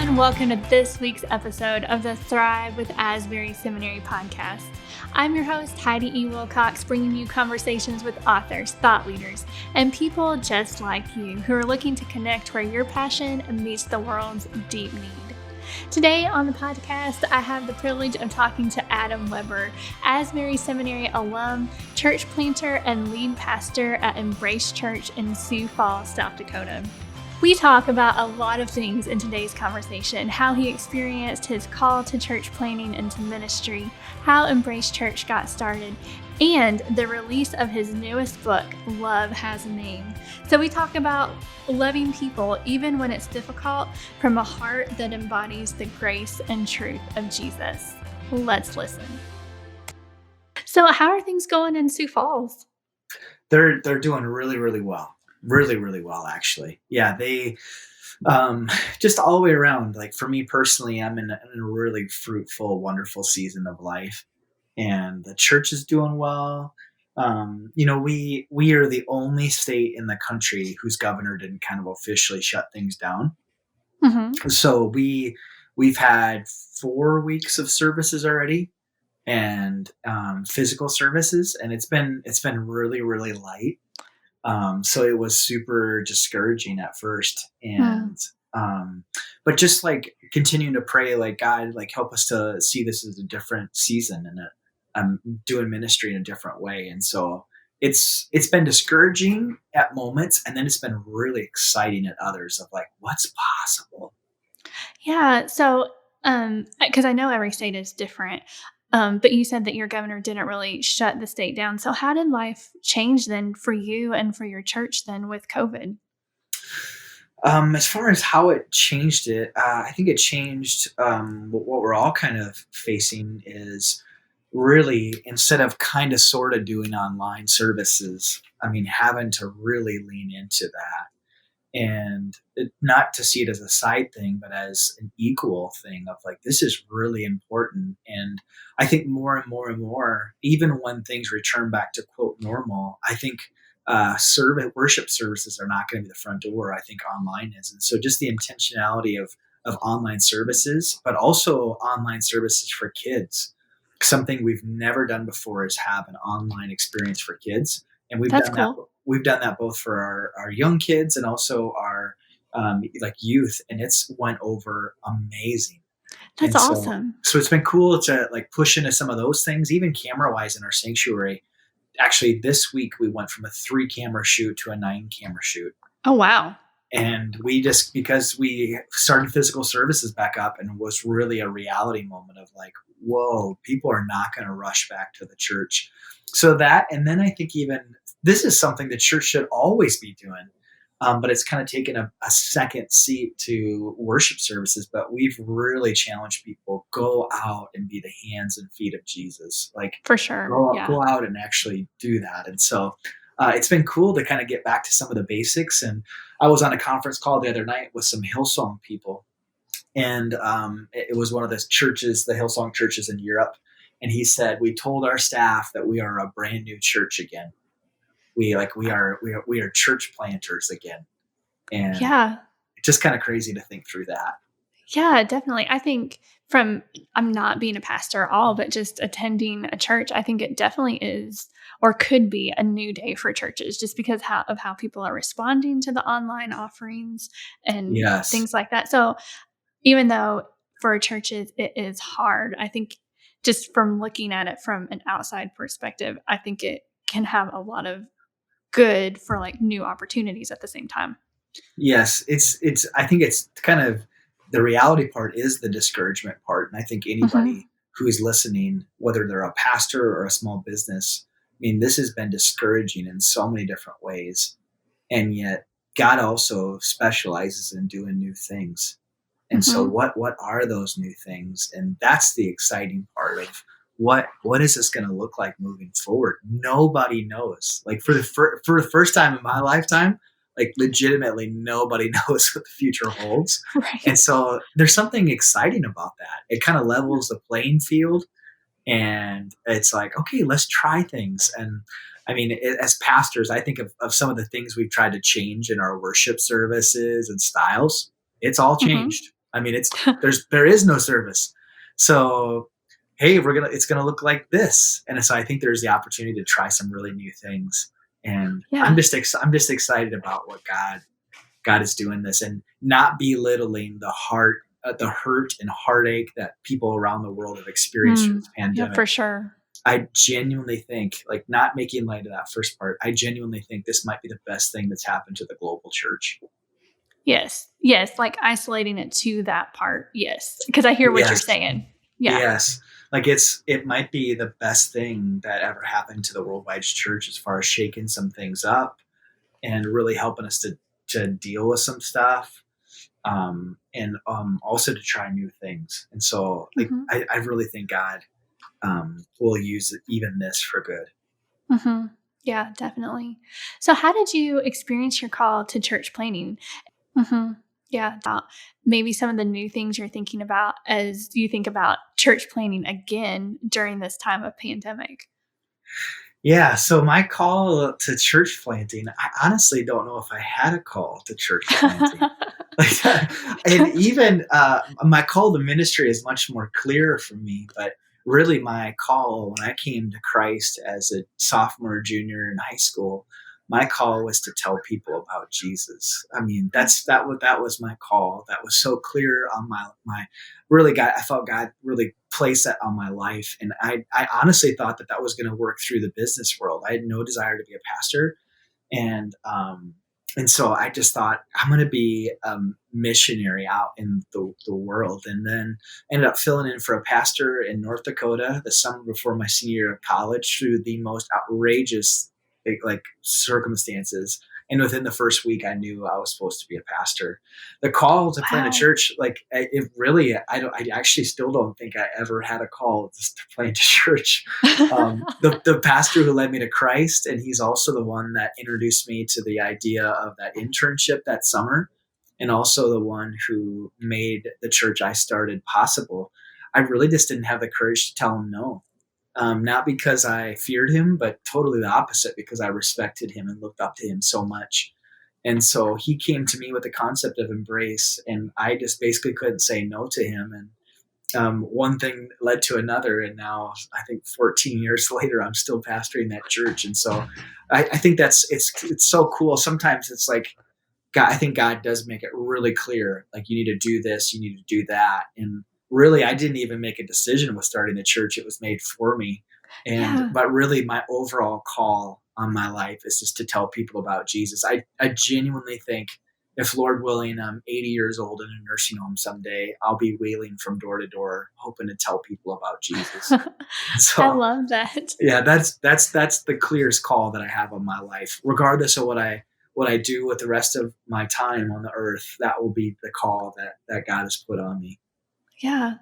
everyone. Welcome to this week's episode of the Thrive with Asbury Seminary podcast. I'm your host, Heidi E. Wilcox, bringing you conversations with authors, thought leaders, and people just like you who are looking to connect where your passion meets the world's deep need. Today on the podcast, I have the privilege of talking to Adam Weber, Asbury Seminary alum, church planter, and lead pastor at Embrace Church in Sioux Falls, South Dakota. We talk about a lot of things in today's conversation: how he experienced his call to church planting and to ministry, how Embrace Church got started, and the release of his newest book, Love Has a Name. So we talk about loving people even when it's difficult, from a heart that embodies the grace and truth of Jesus. Let's listen. So how are things going in Sioux Falls? They're doing really well. Really well, actually. Yeah, they just all the way around. Like for me personally, I'm in a really fruitful, wonderful season of life, and the church is doing well. We are the only state in the country whose governor didn't kind of officially shut things down. Mm-hmm. So we've had 4 weeks of services already, and physical services, and it's been really light. So it was super discouraging at first, and but just like continuing to pray, like, God, like, help us to see this as a different season, and I'm doing ministry in a different way. And so it's been discouraging at moments, and then it's been really exciting at others of like, what's possible. Yeah. So, because I know every state is different. But you said that your governor didn't really shut the state down. So how did life change then for you and for your church then with COVID? As far as how it changed it, I think it changed what we're all kind of facing is really, instead of kind of sort of doing online services, I mean, having to really lean into that. And not to see it as a side thing, but as an equal thing of like, this is really important. And I think more and more, even when things return back to quote normal, I think worship services are not going to be the front door. I think online is. And so just the intentionality of online services, but also online services for kids. Something we've never done before is have an online experience for kids. And That's cool. We've done that both for our young kids and also our like youth, and it's went over amazing. That's awesome. So it's been cool to like push into some of those things, even camera wise in our sanctuary. Actually, this week we went from a 3 camera shoot to a 9 camera shoot. Oh, wow. And because we started physical services back up, and it was really a reality moment of like, whoa, people are not going to rush back to the church. So that, and then I think even this is something the church should always be doing, but it's kind of taken a second seat to worship services. But we've really challenged people, go out and be the hands and feet of Jesus. Like, for sure. Go out and actually do that. And so it's been cool to kind of get back to some of the basics. And I was on a conference call the other night with some Hillsong people, and it was one of the churches, the Hillsong churches in Europe. And he said, we told our staff that we are a brand new church again. We are church planters again. And it's just kind of crazy to think through that. Yeah, definitely. I think I'm not being a pastor at all, but just attending a church, I think it definitely is or could be a new day for churches, just because of how people are responding to the online offerings and things like that. So even though for churches it is hard, I think just from looking at it from an outside perspective, I think it can have a lot of good for like new opportunities at the same time. Yes, I think it's kind of the reality part is the discouragement part. And I think anybody who is listening, whether they're a pastor or a small business, I mean, this has been discouraging in so many different ways. And yet God also specializes in doing new things. And so what are those new things? And that's the exciting part of what is this going to look like moving forward? Nobody knows. Like for the first time in my lifetime, like legitimately nobody knows what the future holds. Right. And so there's something exciting about that. It kind of levels the playing field, and it's like, okay, let's try things. And I mean, as pastors, I think of some of the things we've tried to change in our worship services and styles. It's all changed. I mean, there is no service. So, hey, it's gonna look like this. And so I think there's the opportunity to try some really new things. And Yeah. I'm just excited about what God is doing this, and not belittling the hurt and heartache that people around the world have experienced through this Yeah, pandemic. for sure. I genuinely think, like, not making light of that first part, I genuinely think this might be the best thing that's happened to the global church. Yes. Yes. Like isolating it to that part. Yes. Because I hear what you're Yes. saying. Yeah. Yes. Like it might be the best thing that ever happened to the worldwide church as far as shaking some things up and really helping us to deal with some stuff. And also to try new things. And so like, Mhm. I really think God will use even this for good. Mhm. Yeah, definitely. So how did you experience your call to church planning? Mhm. Yeah, about maybe some of the new things you're thinking about as you think about church planning again during this time of pandemic. Yeah, so my call to church planting, I honestly don't know if I had a call to church planting. Like, and even my call to ministry is much more clear for me. But really, my call when I came to Christ as a sophomore, junior in high school, my call was to tell people about Jesus. I mean, that was my call. That was so clear on my really God. I felt God really placed that on my life, and I honestly thought that was going to work through the business world. I had no desire to be a pastor, and so I just thought I'm going to be a missionary out in the world, and then ended up filling in for a pastor in North Dakota the summer before my senior year of college through the most outrageous like circumstances. And within the first week, I knew I was supposed to be a pastor. The call to plant a Wow. church, like it really, I actually still don't think I ever had a call to plant a church. The pastor who led me to Christ, and he's also the one that introduced me to the idea of that internship that summer, and also the one who made the church I started possible. I really just didn't have the courage to tell him no. Not because I feared him, but totally the opposite, because I respected him and looked up to him so much. And so he came to me with the concept of embrace, and I just basically couldn't say no to him. And one thing led to another, and now I think 14 years later, I'm still pastoring that church. And so I think it's so cool. Sometimes it's like God, I think God does make it really clear, like you need to do this, you need to do that. And really, I didn't even make a decision with starting the church; it was made for me. Yeah. But really, my overall call on my life is just to tell people about Jesus. I genuinely think, if Lord willing, I'm 80 years old in a nursing home someday, I'll be wheeling from door to door, hoping to tell people about Jesus. I So, love that. yeah, that's the clearest call that I have on my life, regardless of what I do with the rest of my time on the earth. That will be the call that God has put on me. Yeah.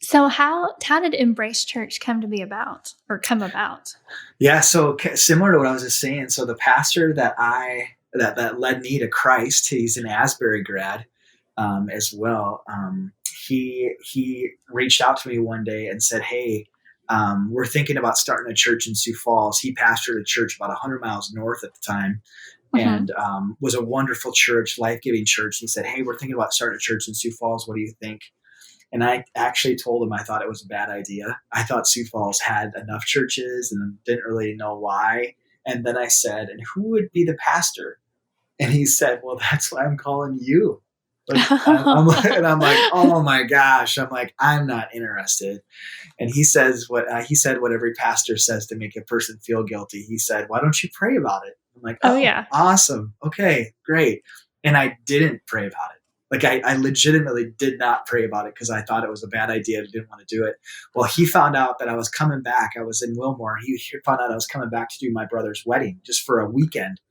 So how did Embrace Church come to be about or come about? Yeah, so similar to what I was just saying. So the pastor that led me to Christ, he's an Asbury grad as well. He reached out to me one day and said, "Hey, we're thinking about starting a church in Sioux Falls." He pastored a church about 100 miles north at the time, Mhm. and was a wonderful church, life-giving church. He said, "Hey, we're thinking about starting a church in Sioux Falls. What do you think?" And I actually told him I thought it was a bad idea. I thought Sioux Falls had enough churches and didn't really know why. And then I said, "And who would be the pastor?" And he said, "Well, that's why I'm calling you." Like, and I'm like, "Oh my gosh!" I'm like, "I'm not interested." And he said what every pastor says to make a person feel guilty. He said, "Why don't you pray about it?" I'm like, Oh, "Oh, yeah. awesome. Okay, great." And I didn't pray about it. Like I legitimately did not pray about it because I thought it was a bad idea. I didn't want to do it. Well, he found out that I was coming back. I was in Wilmore. He found out I was coming back to do my brother's wedding just for a weekend.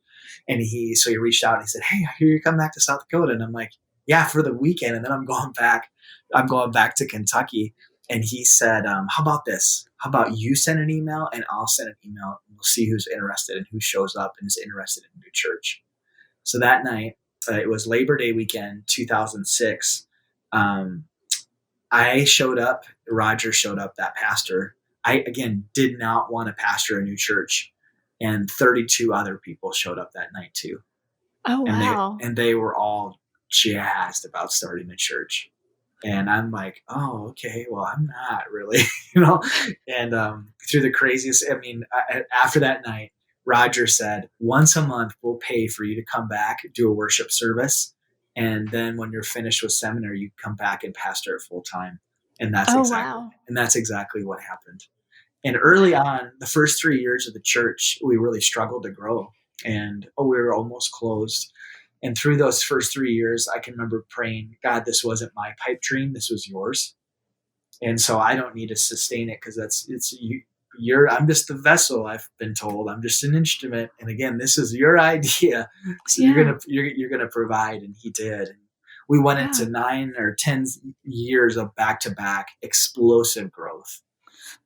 And so he reached out and he said, "Hey, I hear you come back to South Dakota." And I'm like, "Yeah, for the weekend." And then I'm going back. I'm going back to Kentucky. And he said, "How about this? How about you send an email and I'll send an email, and we'll see who's interested and who shows up and is interested in a new church." So that night, it was Labor Day weekend, 2006. Um, I showed up. Roger showed up, that pastor. I, again, did not want to pastor a new church. And 32 other people showed up that night too. Oh, And wow. they were all jazzed about starting a church. And I'm like, oh, okay, well, I'm not really, you know. And through the craziest, I mean, after that night, Roger said, once a month, we'll pay for you to come back, do a worship service. And then when you're finished with seminary, you come back and pastor it full time. And Oh, wow. that's exactly what happened. And early on, the first 3 years of the church, we really struggled to grow. And we were almost closed. And through those first 3 years, I can remember praying, God, this wasn't my pipe dream. This was yours. And so I don't need to sustain it because it's you. I'm just the vessel. I've been told I'm just an instrument. And again, this is your idea. So Yeah. you're gonna provide. And he did. And we went into 9 or 10 years of back to back explosive growth.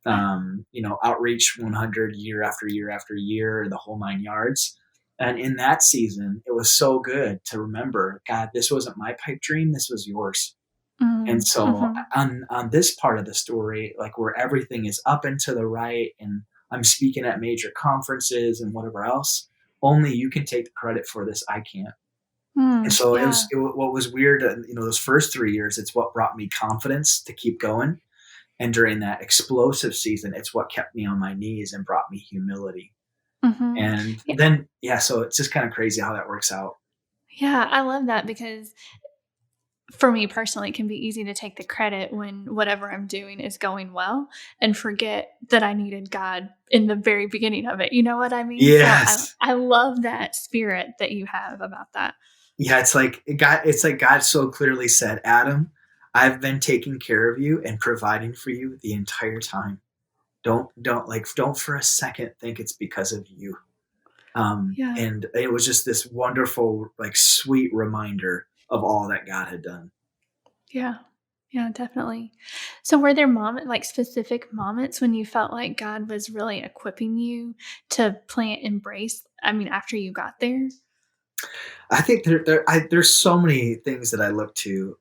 Outreach 100 year after year after year, the whole 9 yards. And in that season, it was so good to remember, God, this wasn't my pipe dream. This was yours. And Mm, so mhm. on this part of the story, like where everything is up and to the right, and I'm speaking at major conferences and whatever else, only you can take the credit for this. I can't. And Mm, so yeah. what was weird, those first 3 years, it's what brought me confidence to keep going. And during that explosive season, it's what kept me on my knees and brought me humility. Mhm. And Yeah, then, yeah, so it's just kind of crazy how that works out. yeah, I love that because for me personally, it can be easy to take the credit when whatever I'm doing is going well and forget that I needed God in the very beginning of it. You know what I mean? So Yes. I love that spirit that you have about that. Yeah, it's like God so clearly said, Adam, I've been taking care of you and providing for you the entire time. Don't for a second think it's because of you. Yeah. And it was just this wonderful, like sweet reminder of all that God had done. Yeah. Yeah, definitely. So were there specific moments when you felt like God was really equipping you to plant Embrace? I mean, after you got there? I think there's so many things that I look to.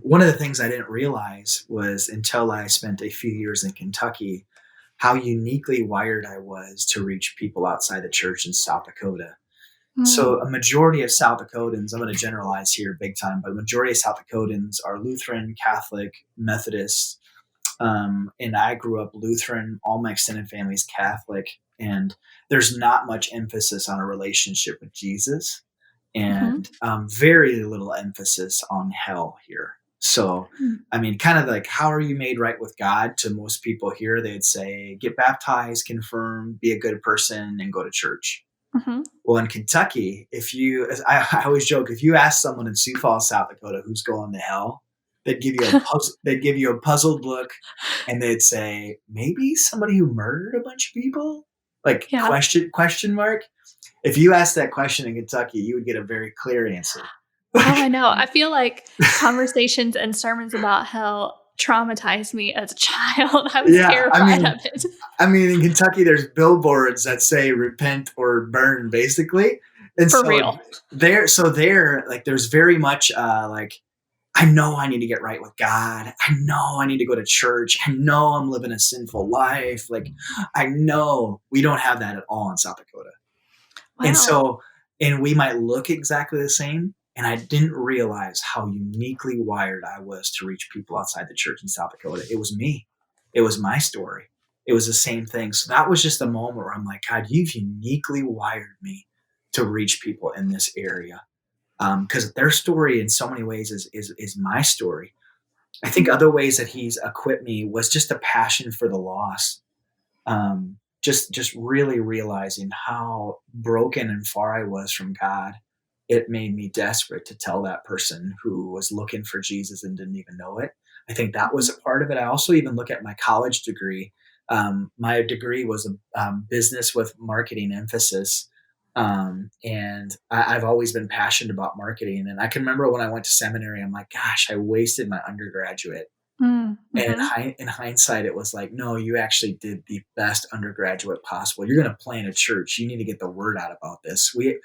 One of the things I didn't realize was until I spent a few years in Kentucky, how uniquely wired I was to reach people outside the church in South Dakota. So Mm, a majority of South Dakotans, I'm going to generalize here big time, but a majority of South Dakotans are Lutheran, Catholic, Methodist. And I grew up Lutheran. All my extended family is Catholic. And there's not much emphasis on a relationship with Jesus mhm, and very little emphasis on hell here. So, mm, I mean, kind of like, how are you made right with God? To most people here, they'd say, get baptized, confirm, be a good person, and go to church. mhm. Well, in Kentucky, I always joke, if you ask someone in Sioux Falls, South Dakota, who's going to hell, they'd give you a puzzled look, and they'd say, maybe somebody who murdered a bunch of people? Like Yeah. question mark? If you asked that question in Kentucky, you would get a very clear answer. Oh, I Like, know. I feel like conversations and sermons about hell traumatized me as a child. I was yeah, terrified of it. in Kentucky, there's billboards that say "repent or burn," basically, and For real. there, like, there's very much like, I know I need to get right with God. I know I need to go to church. I know I'm living a sinful life. Like, I know we don't have that at all in South Dakota. And Wow. so, and we might look exactly the same. And I didn't realize how uniquely wired I was to reach people outside the church in South Dakota. It was me. It was my story. It was the same thing. So that was just a moment where I'm like, God, you've uniquely wired me to reach people in this area. Because their story in so many ways is my story. I think Mhm. other ways that he's equipped me was just a passion for the lost. Just really realizing how broken and far I was from God. It made me desperate to tell that person who was looking for Jesus and didn't even know it. I think that was Mhm. a part of it. I also even look at my college degree. My degree was a business with marketing emphasis. And I've always been passionate about marketing. And I can remember when I went to seminary, I'm like, gosh, I wasted my undergraduate. Mm, And mhm. in hindsight, it was like, no, you actually did the best undergraduate possible. You're going to plant a church. You need to get the word out about this. We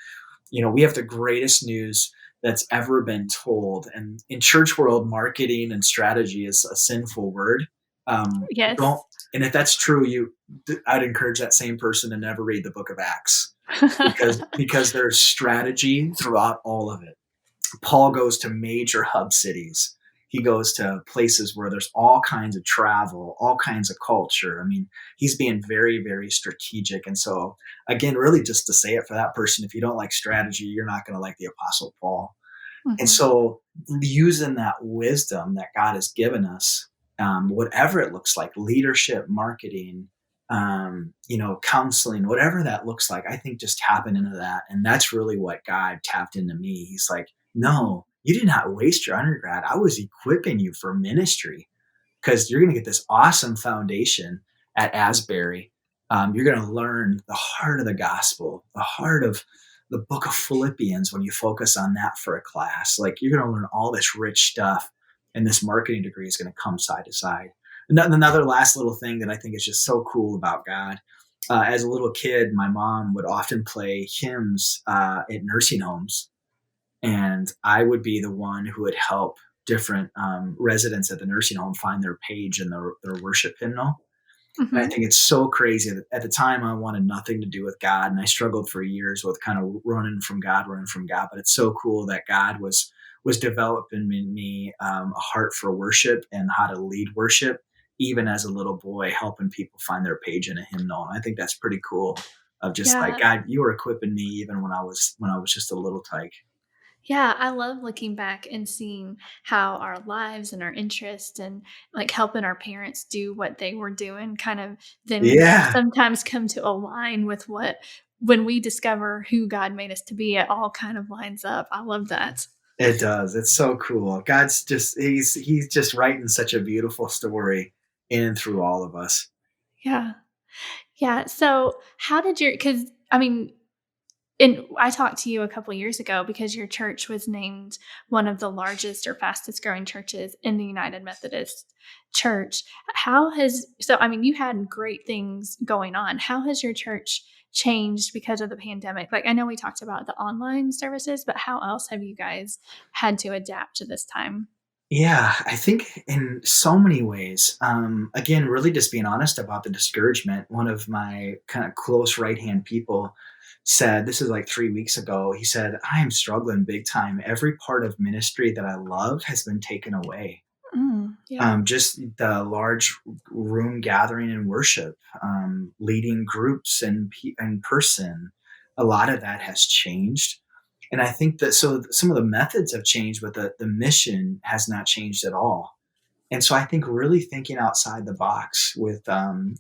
have the greatest news that's ever been told. And in church world, marketing and strategy is a sinful word. Um, don't, Yes. and if that's true, I'd encourage that same person to never read the book of Acts because there's strategy throughout all of it. Paul goes to major hub cities. He goes to places where there's all kinds of travel, all kinds of culture. I mean, he's being very, very strategic. And so, again, really just to say it for that person, if you don't like strategy, you're not going to like the Apostle Paul. And Hmm. so, using that wisdom that God has given us, whatever it looks like, leadership, marketing, counseling, whatever that looks like, I think just tapping into that. And that's really what God tapped into me. He's like, no, you did not waste your undergrad. I was equipping you for ministry because you're going to get this awesome foundation at Asbury. You're going to learn the heart of the gospel, the heart of the book of Philippians when you focus on that for a class. Like, you're going to learn all this rich stuff, and this marketing degree is going to come side to side. Another last little thing that I think is just so cool about God. As a little kid, my mom would often play hymns at nursing homes, and I would be the one who would help different residents at the nursing home find their page in their worship hymnal. And I Hmm. think it's so crazy that at the time I wanted nothing to do with God, and I struggled for years with kind of running from God. But it's so cool that God was developing in me a heart for worship and how to lead worship, even as a little boy, helping people find their page in a hymnal. And I think that's pretty cool. Of just like, Yeah. God, you were equipping me even when I was just a little tyke. Yeah, I love looking back and seeing how our lives and our interests and like helping our parents do what they were doing kind of then Yeah, sometimes come to align with what when we discover who God made us to be, it all kind of lines up. I love that. it does. It's so cool. God's just he's just writing such a beautiful story in and through all of us. Yeah. Yeah. So how did your because I mean and I talked to you a couple years ago because your church was named one of the largest or fastest growing churches in the United Methodist Church. How has so I mean you had great things going on. How has your church changed because of the pandemic? Like I know we talked about the online services, but how else have you guys had to adapt to this time? Yeah, I think in so many ways. Again, really just being honest about the discouragement. One of my kind of close right hand people said, this is like 3 weeks ago, he said, I am struggling big time. Every part of ministry that I love has been taken away. Yeah. Just the large room gathering and worship, leading groups in person, a lot of that has changed. And I think that so some of the methods have changed, but the mission has not changed at all. And so I think really thinking outside the box with,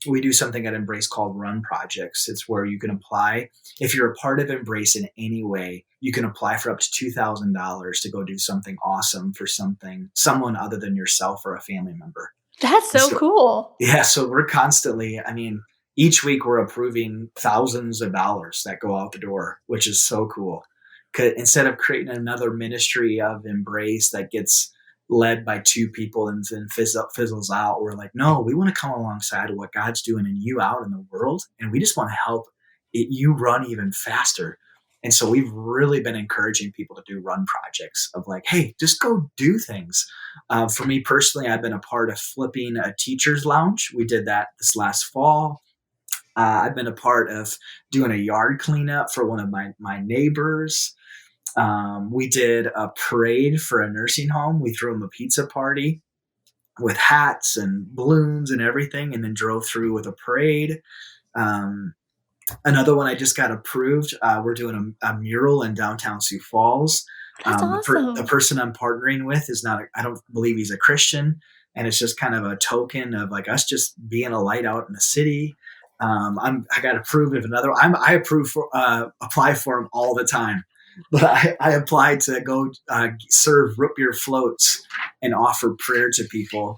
we do something at Embrace called Run Projects. It's where you can apply. If you're a part of Embrace in any way, you can apply for up to $2,000 to go do something awesome for someone other than yourself or a family member. That's And so so, cool. yeah, so we're constantly, I mean, each week we're approving thousands of dollars that go out the door, which is so cool. 'Cause instead of creating another ministry of Embrace that gets led by two people and then fizzles out, we're like, no, we want to come alongside of what God's doing in you out in the world, and we just want to help you run even faster. And so we've really been encouraging people to do run projects of like, hey, just go do things. For me personally, I've been a part of flipping a teacher's lounge. We did that this last fall. I've been a part of doing a yard cleanup for one of my neighbors. We did a parade for a nursing home. We threw them a pizza party with hats and balloons and everything, and then drove through with a parade. Um, Another one I just got approved. We're doing a mural in downtown Sioux Falls. That's The awesome. person I'm partnering with is not. I don't believe he's a Christian, and it's just kind of a token of like us just being a light out in the city. I got approved of another. I approve for apply for them all the time, but I applied to go serve root beer floats and offer prayer to people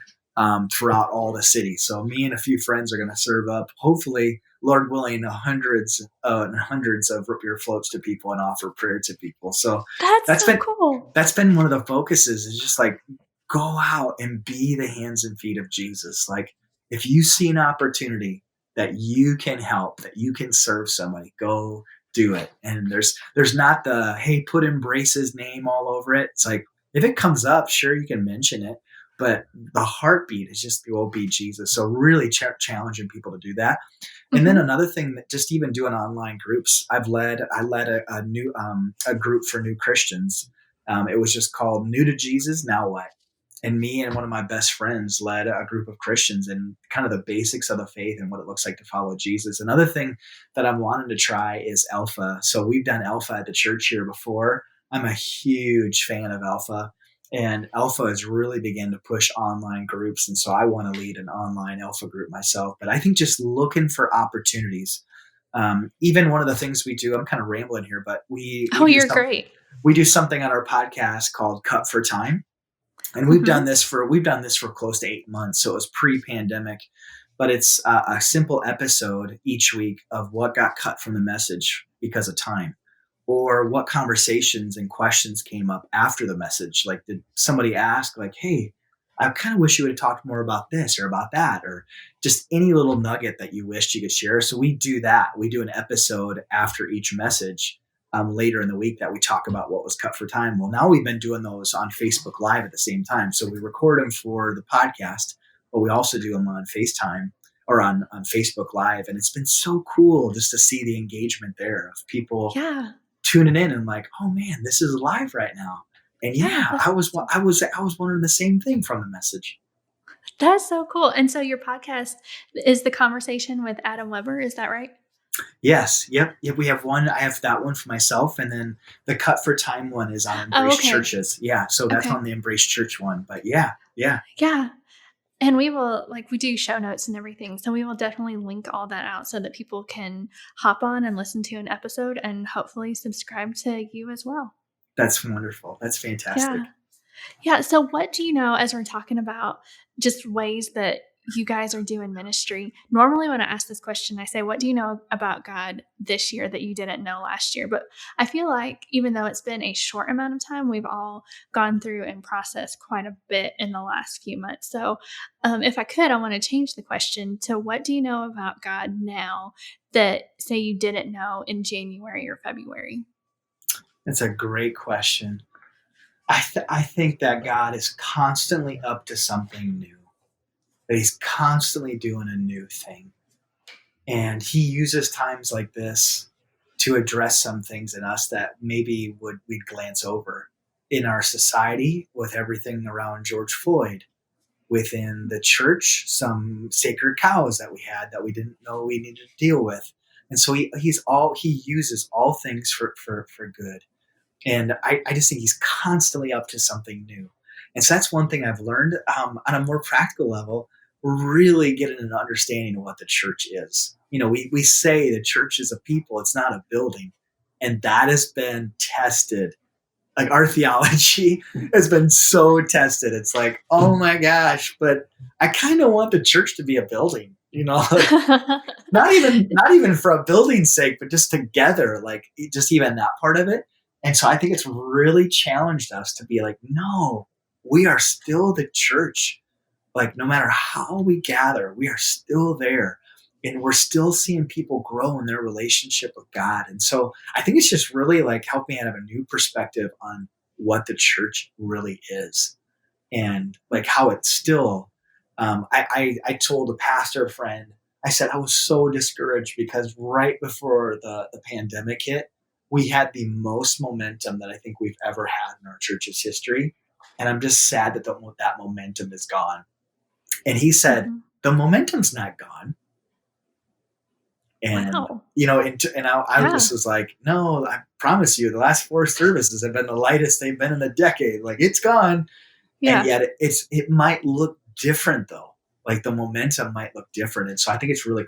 throughout all the city. So me and a few friends are going to serve up, hopefully, Lord willing, hundreds and hundreds of root beer floats to people and offer prayer to people. So That's that's so been cool. that's been one of the focuses is just like go out and be the hands and feet of Jesus. Like if you see an opportunity that you can help, that you can serve somebody, go do it. And there's not the hey, put Embrace's name all over it. It's like if it comes up, sure you can mention it, but the heartbeat is just will be Jesus. So really challenging people to do that. And then Mhm. another thing that just even doing online groups, I led a new a group for new Christians It was just called New to Jesus, Now What? And me and one of my best friends led a group of Christians in kind of the basics of the faith and what it looks like to follow Jesus. Another thing that I'm wanting to try is Alpha. So we've done Alpha at the church here before. I'm a huge fan of Alpha, and Alpha has really begun to push online groups. And so I want to lead an online Alpha group myself. But I think just looking for opportunities. Even one of the things we do, I'm kind of rambling here, but Oh, you're great. we do something on our podcast called Cut for Time. And we've done this for close to 8 months. So it was pre-pandemic, but it's a simple episode each week of what got cut from the message because of time, or what conversations and questions came up after the message. Like, did somebody ask, like, hey, I kind of wish you would have talked more about this or about that, or just any little nugget that you wished you could share. So we do that. We do an episode after each message later in the week that we talk about what was cut for time. Well, now we've been doing those on Facebook Live at the same time. So we record them for the podcast, but we also do them on FaceTime or on Facebook Live. And it's been so cool just to see the engagement there of people tuning in and like, oh man, this is live right now. And I was wondering the same thing from the message. That's so cool. And so your podcast is the conversation with Adam Weber. Is that right? Yes. Yep. We have one. I have that one for myself. And then the Cut for Time one is on Embrace Churches. Yeah. So that's on the Embrace Church one. But yeah. And we will, we do show notes and everything. So we will definitely link all that out so that people can hop on and listen to an episode and hopefully subscribe to you as well. That's wonderful. That's fantastic. Yeah. So what do you know, as we're talking about just ways that you guys are doing ministry? Normally when I ask this question, I say, what do you know about God this year that you didn't know last year? But I feel like even though it's been a short amount of time, we've all gone through and processed quite a bit in the last few months. So if I could, I want to change the question to what do you know about God now that, say, you didn't know in January or February? That's a great question. I think that God is constantly up to something new. That he's constantly doing a new thing. And he uses times like this to address some things in us that maybe we'd glance over in our society, with everything around George Floyd, within the church, some sacred cows that we had that we didn't know we needed to deal with. And so he uses all things for good. And I just think he's constantly up to something new. And so that's one thing I've learned on a more practical level. We're really getting an understanding of what the church is. You know, we say the church is a people, it's not a building. And that has been tested. Like, our theology has been so tested. It's like, oh my gosh, but I kind of want the church to be a building, not even for a building's sake, but just together, like just even that part of it. And so I think it's really challenged us to be like, no, we are still the church. Like, no matter how we gather, we are still there. And we're still seeing people grow in their relationship with God. And so I think it's just really like helped me have a new perspective on what the church really is. And like how it's still, I told a pastor friend, I said, I was so discouraged because right before the pandemic hit, we had the most momentum that I think we've ever had in our church's history. And I'm just sad that that momentum is gone. And he said, the momentum's not gone. And, wow. I just was like, no, I promise you, the last 4 services have been the lightest they've been in a decade. Like, it's gone. Yeah. And yet it might look different though. Like, the momentum might look different. And so I think it's really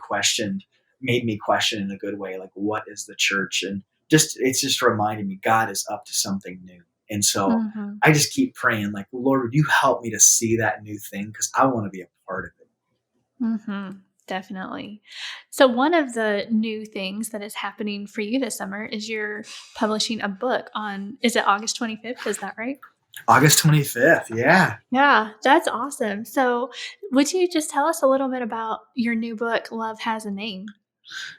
made me question in a good way, like, what is the church? And it's just reminding me God is up to something new. And so I just keep praying, like, Lord, would you help me to see that new thing? Because I want to be a part of it. Definitely. So one of the new things that is happening for you this summer is you're publishing a book is it August 25th? Is that right? August 25th. Yeah. Yeah, that's awesome. So would you just tell us a little bit about your new book, Love Has a Name?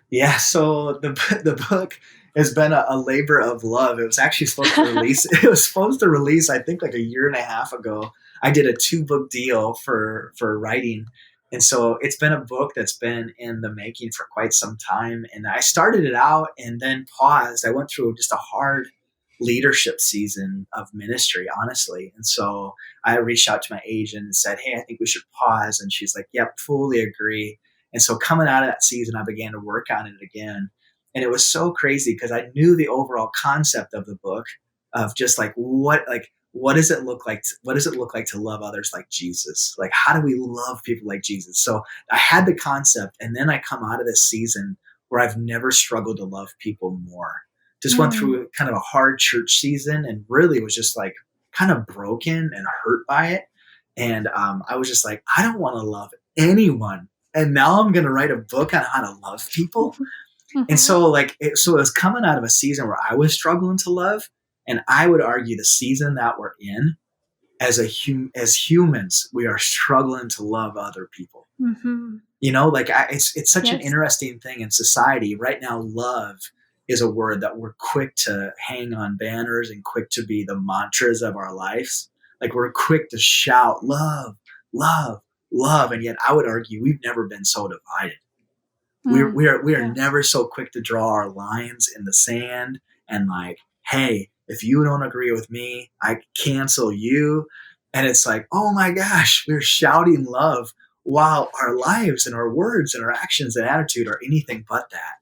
Yeah. So the book has been a labor of love. It was actually supposed to release. It was supposed to release, I think, like a year and a half ago. I did a 2-book deal for writing. And so it's been a book that's been in the making for quite some time. And I started it out and then paused. I went through just a hard leadership season of ministry, honestly. And so I reached out to my agent and said, hey, I think we should pause. And she's like, yep, fully agree. And so coming out of that season, I began to work on it again. And it was so crazy because I knew the overall concept of the book of just what does it look like? What does it look like to love others like Jesus? Like, how do we love people like Jesus? So I had the concept, and then I come out of this season where I've never struggled to love people more. Just went through kind of a hard church season and really was just like kind of broken and hurt by it. And I was just like, I don't want to love anyone. And now I'm going to write a book on how to love people. And so it was coming out of a season where I was struggling to love. And I would argue the season that we're in as humans, we are struggling to love other people. You know, like it's such an interesting thing in society right now. Love is a word that we're quick to hang on banners and quick to be the mantras of our lives. Like we're quick to shout love, love, love. And yet I would argue we've never been so divided. We are never so quick to draw our lines in the sand and like, hey, if you don't agree with me, I cancel you. And it's like, oh my gosh, we're shouting love while our lives and our words and our actions and attitude are anything but that.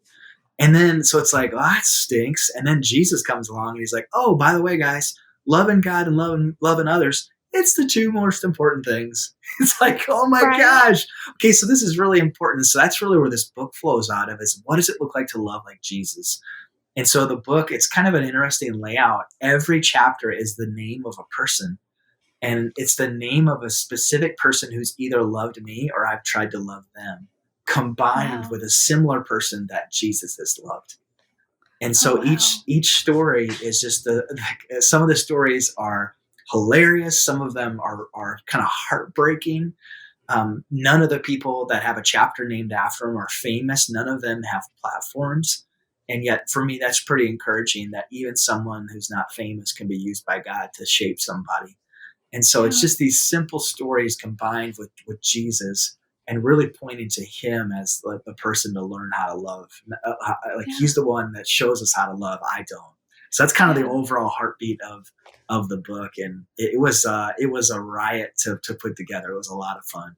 And then, so it's like, oh, that stinks. And then Jesus comes along and he's like, oh, by the way, guys, loving God and loving others, it's the two most important things. It's like, oh my gosh. Okay, so this is really important. So that's really where this book flows out of is what does it look like to love like Jesus? And so the book, it's kind of an interesting layout. Every chapter is the name of a person. And it's the name of a specific person who's either loved me or I've tried to love them, combined with a similar person that Jesus has loved. And so each story is just some of the stories are hilarious. Some of them are kind of heartbreaking. None of the people that have a chapter named after them are famous. None of them have platforms. And yet for me, that's pretty encouraging that even someone who's not famous can be used by God to shape somebody. And so it's just these simple stories combined with Jesus and really pointing to him as the person to learn how to love. He's the one that shows us how to love. I don't. So that's kind of the overall heartbeat of the book. And it was a riot to put together. It was a lot of fun.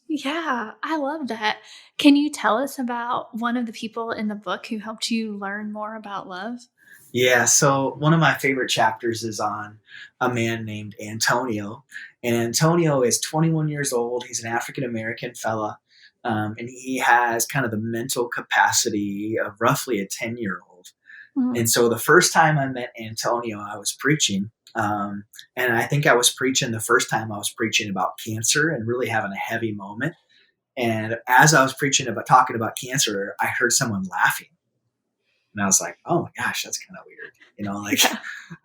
Yeah, I love that. Can you tell us about one of the people in the book who helped you learn more about love? Yeah, so one of my favorite chapters is on a man named Antonio. And Antonio is 21 years old. He's an African-American fella. And he has kind of the mental capacity of roughly a 10-year-old. And so the first time I met Antonio, I was preaching. And I think I was preaching the first time I was preaching about cancer and really having a heavy moment. And as I was talking about cancer, I heard someone laughing. And I was like, oh my gosh, that's kind of weird. You know, like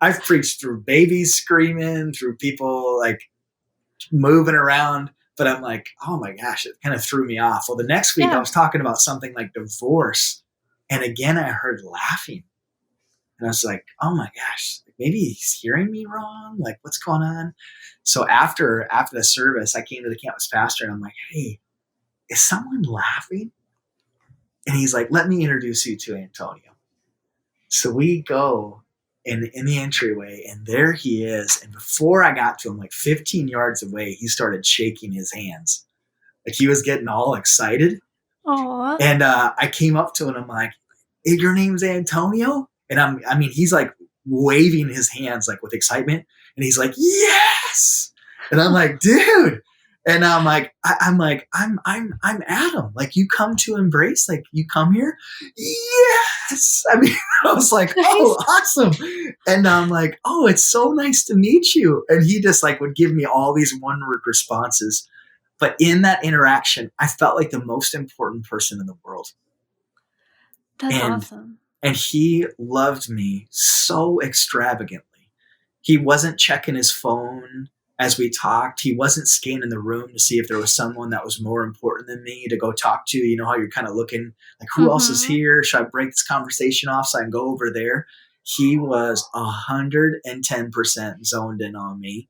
I've preached through babies screaming, through people like moving around, but I'm like, oh my gosh, it kind of threw me off. Well, the next week I was talking about something like divorce. And again, I heard laughing. And I was like, oh my gosh, maybe he's hearing me wrong. Like, what's going on? So after the service, I came to the campus pastor and I'm like, hey, is someone laughing? And he's like, let me introduce you to Antonio. So we go in the entryway and there he is. And before I got to him, like 15 yards away, he started shaking his hands. Like he was getting all excited. Aww. And I came up to him and I'm like, hey, your name's Antonio? And he's like waving his hands like with excitement. And he's like, yes. And I'm like, dude. And I'm Adam. Like you come to embrace, like you come here. Yes. I mean, I was like, oh, awesome. And I'm like, oh, it's so nice to meet you. And he just like would give me all these one-word responses. But in that interaction, I felt like the most important person in the world. That's awesome. And he loved me so extravagantly. He wasn't checking his phone as we talked. He wasn't scanning the room to see if there was someone that was more important than me to go talk to. You know how you're kind of looking like, who else is here? Should I break this conversation off so I can go over there? He was 110% zoned in on me,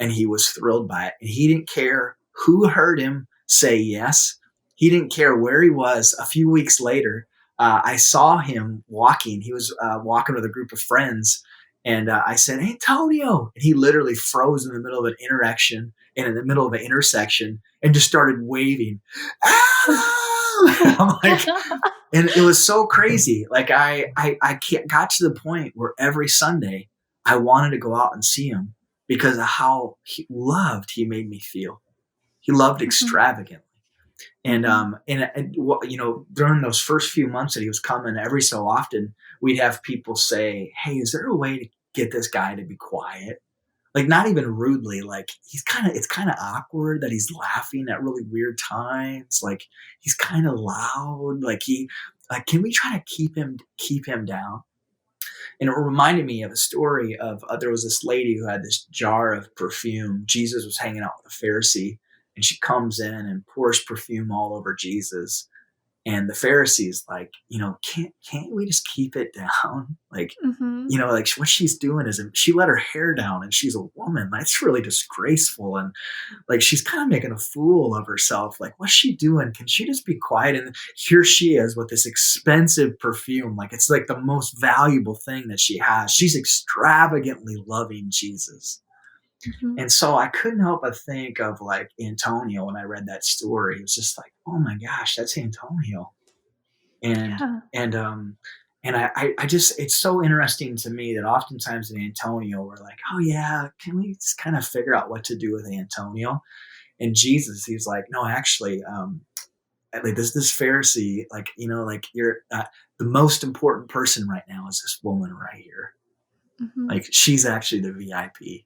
and he was thrilled by it. And he didn't care who heard him say yes. He didn't care where he was. A few weeks later, I saw him walking. He was walking with a group of friends, And I said, Antonio. And he literally froze in the middle of an interaction and in the middle of an intersection and just started waving. I'm like, and it was so crazy. Like got to the point where every Sunday I wanted to go out and see him because of how he made me feel. He loved extravagantly. And during those first few months that he was coming, every so often we'd have people say, "Hey, is there a way to get this guy to be quiet?" Like, not even rudely, like it's kind of awkward that he's laughing at really weird times. Like, he's kind of loud. Can we try to keep him down? And it reminded me of a story of there was this lady who had this jar of perfume. Jesus was hanging out with a Pharisee, and she comes in and pours perfume all over Jesus. And the Pharisee's like, can't we just keep it down? Like, like what she's doing is she let her hair down and she's a woman. That's really disgraceful. And like, she's kind of making a fool of herself. Like, what's she doing? Can she just be quiet? And here she is with this expensive perfume. Like, it's like the most valuable thing that she has. She's extravagantly loving Jesus. And so I couldn't help but think of like Antonio when I read that story. It was just like, oh my gosh, that's Antonio. And I just, it's so interesting to me that oftentimes in Antonio we're like, oh yeah, can we just kind of figure out what to do with Antonio? And Jesus, he's like, no, actually, like this Pharisee, like, you're the most important person right now is this woman right here. Like, she's actually the VIP.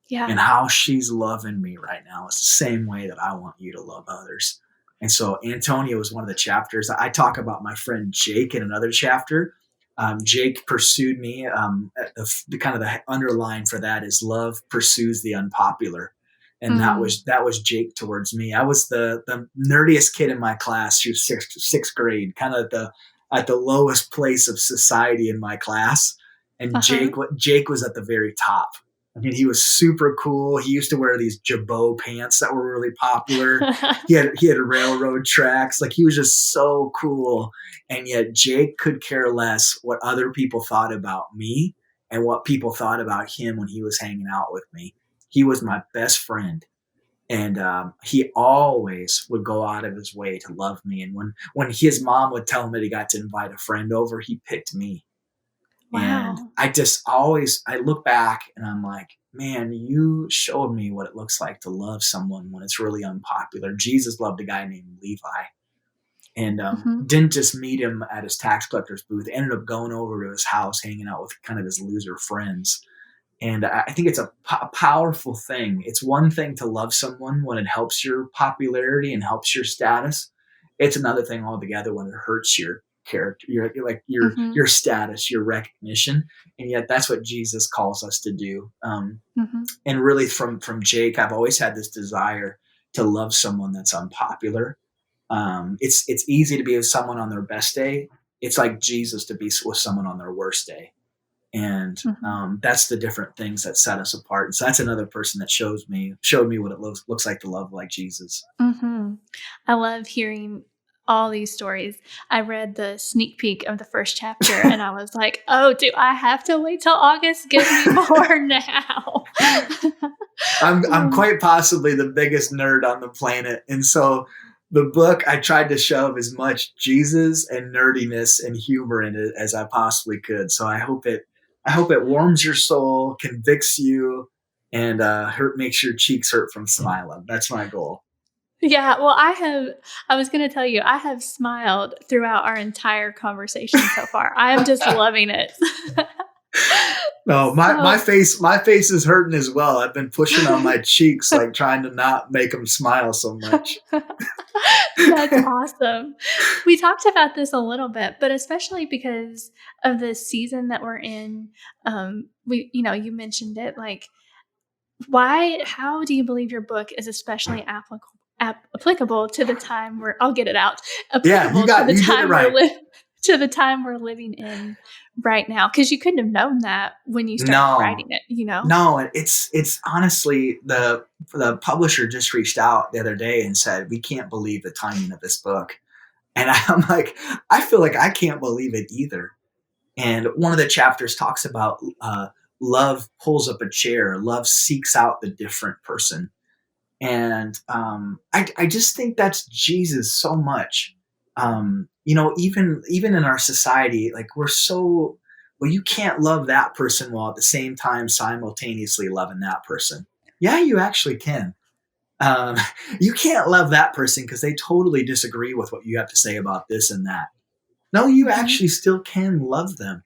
Yeah. And how she's loving me right now is the same way that I want you to love others. And so Antonio is one of the chapters. I talk about my friend Jake in another chapter. Jake pursued me. The underline for that is love pursues the unpopular. And that was Jake towards me. I was the nerdiest kid in my class through sixth grade, kind of at the lowest place of society in my class. And Jake was at the very top. I mean, he was super cool. He used to wear these Jabot pants that were really popular. He had railroad tracks. Like, he was just so cool. And yet Jake could care less what other people thought about me and what people thought about him when he was hanging out with me. He was my best friend. And he always would go out of his way to love me. And when his mom would tell him that he got to invite a friend over, he picked me. Wow. And I look back and I'm like, man, you showed me what it looks like to love someone when it's really unpopular. Jesus loved a guy named Levi and didn't just meet him at his tax collector's booth, ended up going over to his house, hanging out with kind of his loser friends. And I think it's a powerful thing. It's one thing to love someone when it helps your popularity and helps your status. It's another thing altogether when it hurts your character, your status, your recognition. And yet that's what Jesus calls us to do. And really from Jake, I've always had this desire to love someone that's unpopular. It's easy to be with someone on their best day. It's like Jesus to be with someone on their worst day. And that's the different things that set us apart. And so that's another person that showed me what it looks like to love like Jesus. I love hearing all these stories. I read the sneak peek of the first chapter and I was like, oh, do I have to wait till August? Give me more now. I'm quite possibly the biggest nerd on the planet. And so the book, I tried to shove as much Jesus and nerdiness and humor in it as I possibly could. So I hope it warms your soul, convicts you, and makes your cheeks hurt from smiling. That's my goal. Yeah, well, I was going to tell you, I have smiled throughout our entire conversation so far. I am just loving it. No, my face is hurting as well. I've been pushing on my cheeks, like trying to not make them smile so much. That's awesome. We talked about this a little bit, but especially because of the season that we're in, you mentioned it, like, how do you believe your book is especially applicable to the time where I'll get it out. To the time we're living in right now, because you couldn't have known that when you started writing it. No, it's honestly the publisher just reached out the other day and said, we can't believe the timing of this book, and I'm like, I feel like I can't believe it either. And one of the chapters talks about love pulls up a chair. Love seeks out the different person. And I just think that's Jesus so much. Even in our society, like we're so, well, you can't love that person while at the same time simultaneously loving that person. Yeah, you actually can. Um, you can't love that person because they totally disagree with what you have to say about this and that. No, you Hmm. actually still can love them.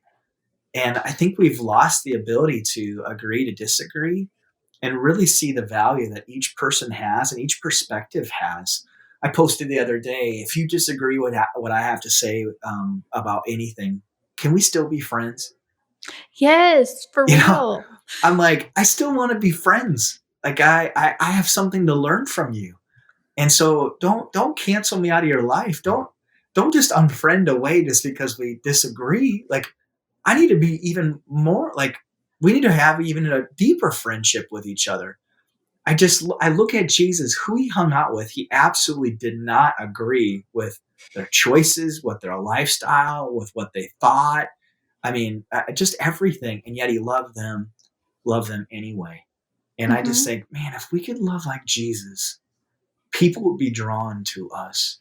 And I think we've lost the ability to agree to disagree and really see the value that each person has and each perspective has. I posted the other day, if you disagree with what I have to say about anything, can we still be friends? Yes, for You know, real. I'm like, I still want to be friends. Like I have something to learn from you. And so don't cancel me out of your life. Don't just unfriend away just because we disagree. Like I need to be even more like we need to have even a deeper friendship with each other. I look at Jesus, who he hung out with. He absolutely did not agree with their choices, with their lifestyle, with what they thought. I mean, just everything, and yet he loved them anyway. And I just Hmm. think, man, if we could love like Jesus, people would be drawn to us.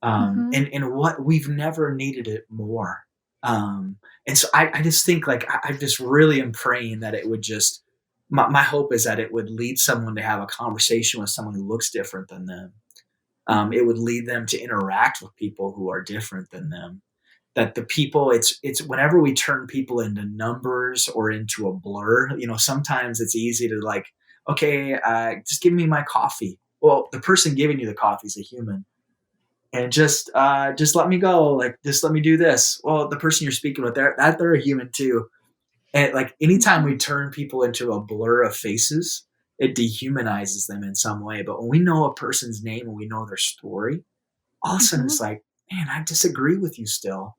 Hmm. And what we've never needed it more. And so I just think like I just really am praying that it would just my hope is that it would lead someone to have a conversation with someone who looks different than them. Hmm. It would lead them to interact with people who are different than them. That the people, it's whenever we turn people into numbers or into a blur, sometimes it's easy to like, okay, just give me my coffee. Well, the person giving you the coffee is a human, and just let me go, like just let me do this. Well, the person you're speaking with, they're a human too. And like anytime Hmm. we turn people into a blur of faces, it dehumanizes them in some way. But when we know a person's name and we know their story, all of a sudden Hmm. it's like, man, I disagree with you still,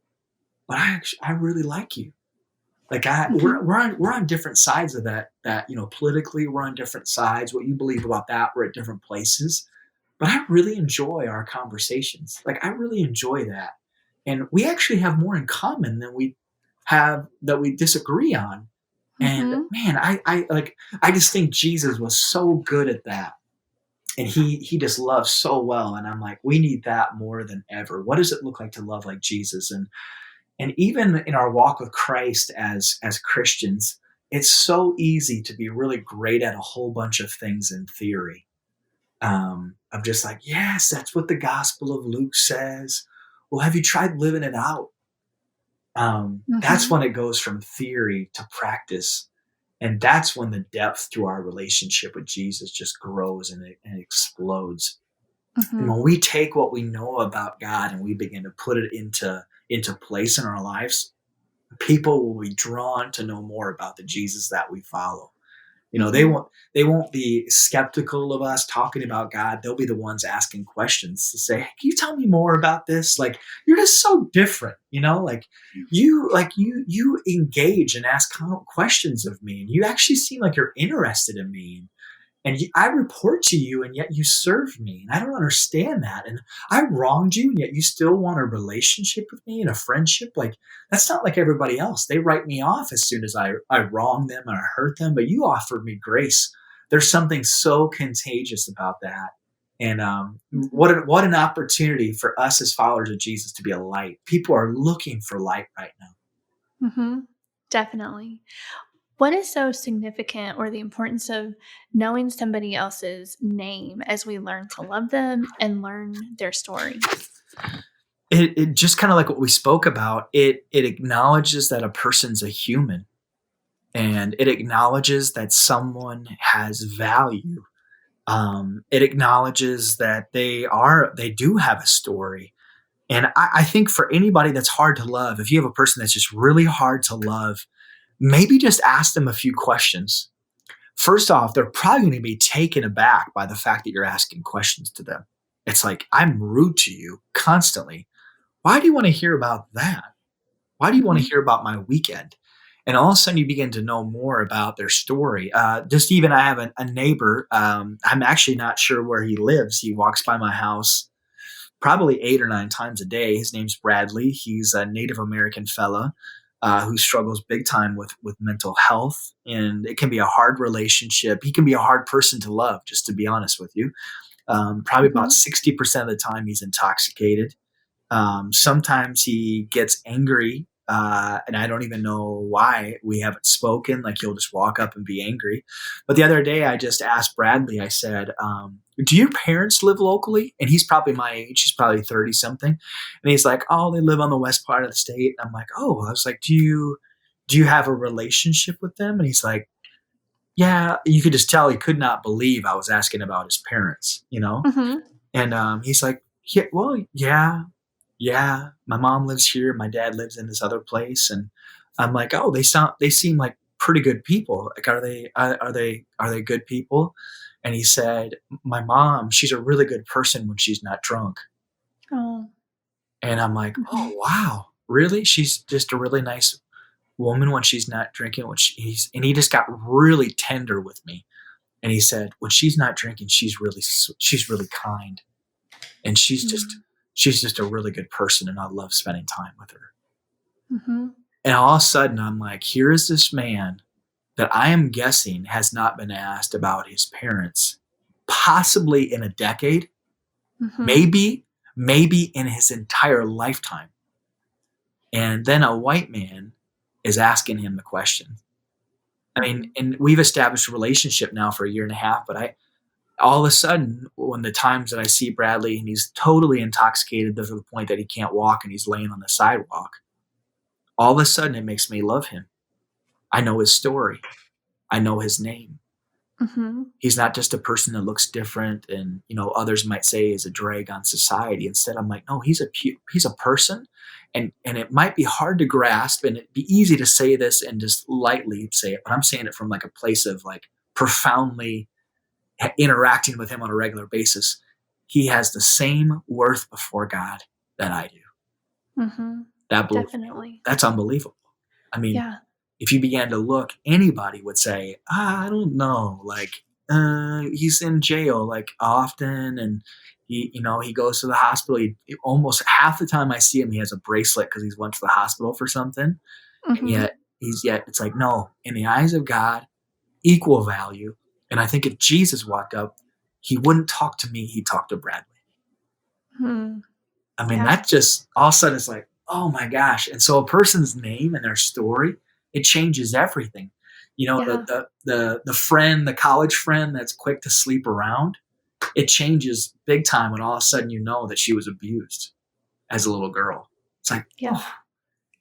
but I really like you. Like Hmm. we're on different sides of that politically we're on different sides. What you believe about that, we're at different places, but I really enjoy our conversations. Like I really enjoy that. And we actually have more in common than we have that we disagree on. And Hmm. man, I just think Jesus was so good at that. And he just loves so well. And I'm like, we need that more than ever. What does it look like to love like Jesus? And even in our walk with Christ as Christians, it's so easy to be really great at a whole bunch of things in theory. I'm just like, yes, that's what the Gospel of Luke says. Well, have you tried living it out? That's Hmm. when it goes from theory to practice. And that's when the depth to our relationship with Jesus just grows and it explodes. And Hmm. when we take what we know about God and we begin to put it into place in our lives, people will be drawn to know more about the Jesus that we follow. Hmm. They won't be skeptical of us talking about God. They'll be the ones asking questions to say, hey, can you tell me more about this? Like you're just so different, you engage and ask questions of me, and you actually seem like you're interested in me. And I report to you, and yet you serve me. And I don't understand that. And I wronged you, and yet you still want a relationship with me and a friendship. Like, that's not like everybody else. They write me off as soon as I wrong them and I hurt them, but you offered me grace. There's something so contagious about that. And Hmm. what an opportunity for us as followers of Jesus to be a light. People are looking for light right now. Hmm. Definitely. What is so significant or the importance of knowing somebody else's name as we learn to love them and learn their story? It just kind of like what we spoke about. It acknowledges that a person's a human, and it acknowledges that someone has value. It acknowledges that they do have a story. And I think for anybody that's hard to love, if you have a person that's just really hard to love, maybe just ask them a few questions. First off, they're probably going to be taken aback by the fact that you're asking questions to them. It's like, I'm rude to you constantly. Why do you want to hear about that? Why do you want to Mhm. hear about my weekend? And all of a sudden, you begin to know more about their story. Just even, I have a neighbor. I'm actually not sure where he lives. He walks by my house probably 8 or 9 times a day. His name's Bradley. He's a Native American fella. who struggles big time with mental health, and it can be a hard relationship. He can be a hard person to love, just to be honest with you. Probably about Mhm. 60% of the time he's intoxicated. Sometimes he gets angry, and I don't even know why. We haven't spoken. Like, he'll just walk up and be angry. But the other day, I just asked Bradley, I said, do your parents live locally? And he's probably my age. He's probably 30 something. And he's like, oh, they live on the west part of the state. And I'm like, oh, I was like, do you have a relationship with them? And he's like, yeah. You could just tell he could not believe I was asking about his parents, you know? Mhm. And he's like, yeah, well, yeah, my mom lives here, my dad lives in this other place. And I'm like, oh, they seem like pretty good people. Like, are they good people? And he said, my mom, she's a really good person when she's not drunk. Oh. And I'm like, oh, Mhm. wow, really? She's just a really nice woman when she's not drinking. And he just got really tender with me. And he said, when she's not drinking, she's really kind. And Mhm. she's just a really good person, and I love spending time with her. Mhm. And all of a sudden, I'm like, here is this man that I am guessing has not been asked about his parents, possibly in a decade, Mhm. maybe in his entire lifetime. And then a white man is asking him the question. I mean, Mhm. and we've established a relationship now for a year and a half, but all of a sudden, when the times that I see Bradley and he's totally intoxicated to the point that he can't walk and he's laying on the sidewalk, all of a sudden it makes me love him. I know his story. I know his name. Mhm. He's not just a person that looks different and, others might say is a drag on society. Instead, I'm like, no, he's a person, and it might be hard to grasp, and it'd be easy to say this and just lightly say it, but I'm saying it from like a place of like profoundly interacting with him on a regular basis. He has the same worth before God that I do. Mhm. That blows me away. Definitely. That's unbelievable. I mean, Yeah. if you began to look, anybody would say, I don't know, like, he's in jail like often, and he goes to the hospital. Almost half the time I see him, he has a bracelet because he's went to the hospital for something, and Mhm. yet it's like, no, in the eyes of God, equal value. And I think if Jesus walked up, he wouldn't talk to me, he'd talk to Bradley. Hmm. I mean, Yeah. that just all of a sudden is like, oh my gosh. And so a person's name and their story, it changes everything. Yeah. The friend, the college friend that's quick to sleep around, it changes big time when all of a sudden you know that she was abused as a little girl. It's like, Yeah. oh.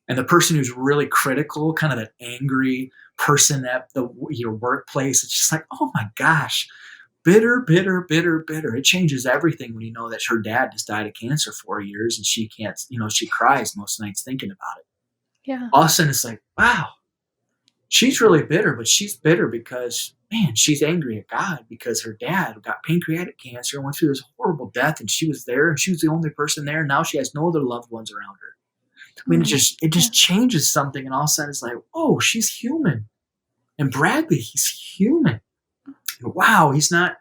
And the person who's really critical, kind of that angry person at your workplace, it's just like, oh my gosh, bitter, bitter, bitter, bitter. It changes everything when you know that her dad just died of cancer 4 years and she can't, she cries most nights thinking about it. Yeah. All of a sudden it's like, wow, she's really bitter, but she's bitter because, man, she's angry at God because her dad got pancreatic cancer and went through this horrible death, and she was there and she was the only person there. And now she has no other loved ones around her. I mean, Hmm. it Yeah. just changes something, and all of a sudden it's like, oh, she's human. And Bradley, he's human. Wow, he's not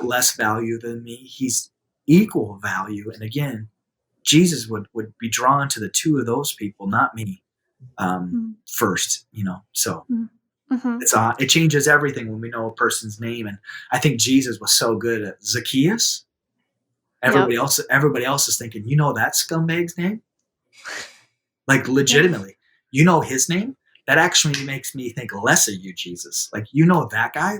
less value than me. He's equal value. And again, Jesus would be drawn to the two of those people, not me, Mm. first. So Mm. Mhm. it changes everything when we know a person's name. And I think Jesus was so good at Zacchaeus. Yep. Everybody else is thinking, that scumbag's name? Like, Yeah. legitimately, his name? That actually makes me think less of you, Jesus. Like, that guy?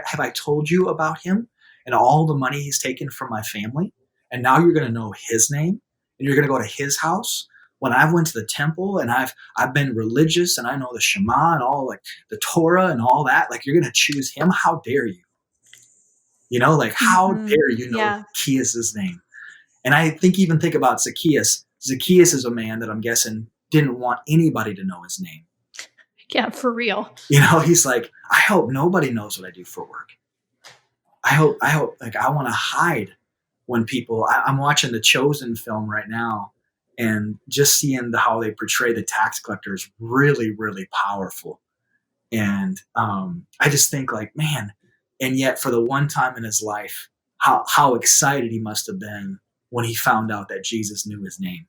Have I told you about him and all the money he's taken from my family? And now you're going to know his name, and you're going to go to his house. When I've went to the temple and I've been religious and I know the Shema and all, like the Torah and all that, like, you're going to choose him? How dare you? Like, how Mhm. dare you know Yeah. Zacchaeus' name? And I think about Zacchaeus. Zacchaeus is a man that I'm guessing didn't want anybody to know his name. Yeah. For real. He's like, I hope nobody knows what I do for work. I hope, like, I want to hide when people. I'm watching the Chosen film right now, and just seeing how they portray the tax collector is really, really powerful. And I just think, like, man, and yet for the one time in his life, how excited he must have been when he found out that Jesus knew his name.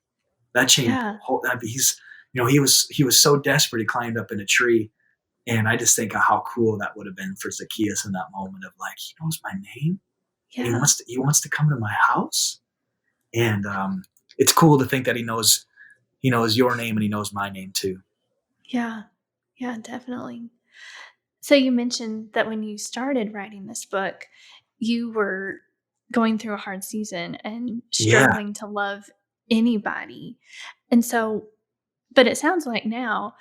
That changed. Yeah. He's he was so desperate he climbed up in a tree. And I just think of how cool that would have been for Zacchaeus in that moment of like, he knows my name and Yeah. he wants to come to my house. And it's cool to think that he knows your name and he knows my name too. Yeah. Yeah, definitely. So you mentioned that when you started writing this book, you were going through a hard season and Yeah. struggling to love anybody. And so, but it sounds like now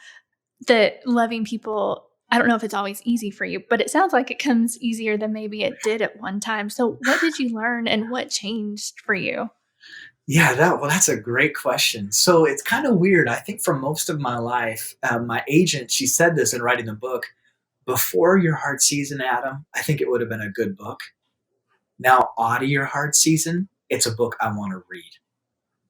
that loving people, I don't know if it's always easy for you, but it sounds like it comes easier than maybe it did at one time. So what did you learn and what changed for you? Yeah, that's a great question. So it's kind of weird. I think for most of my life, my agent, she said this in writing the book, before your hard season, Adam, I think it would have been a good book. Now, out of your hard season, it's a book I want to read.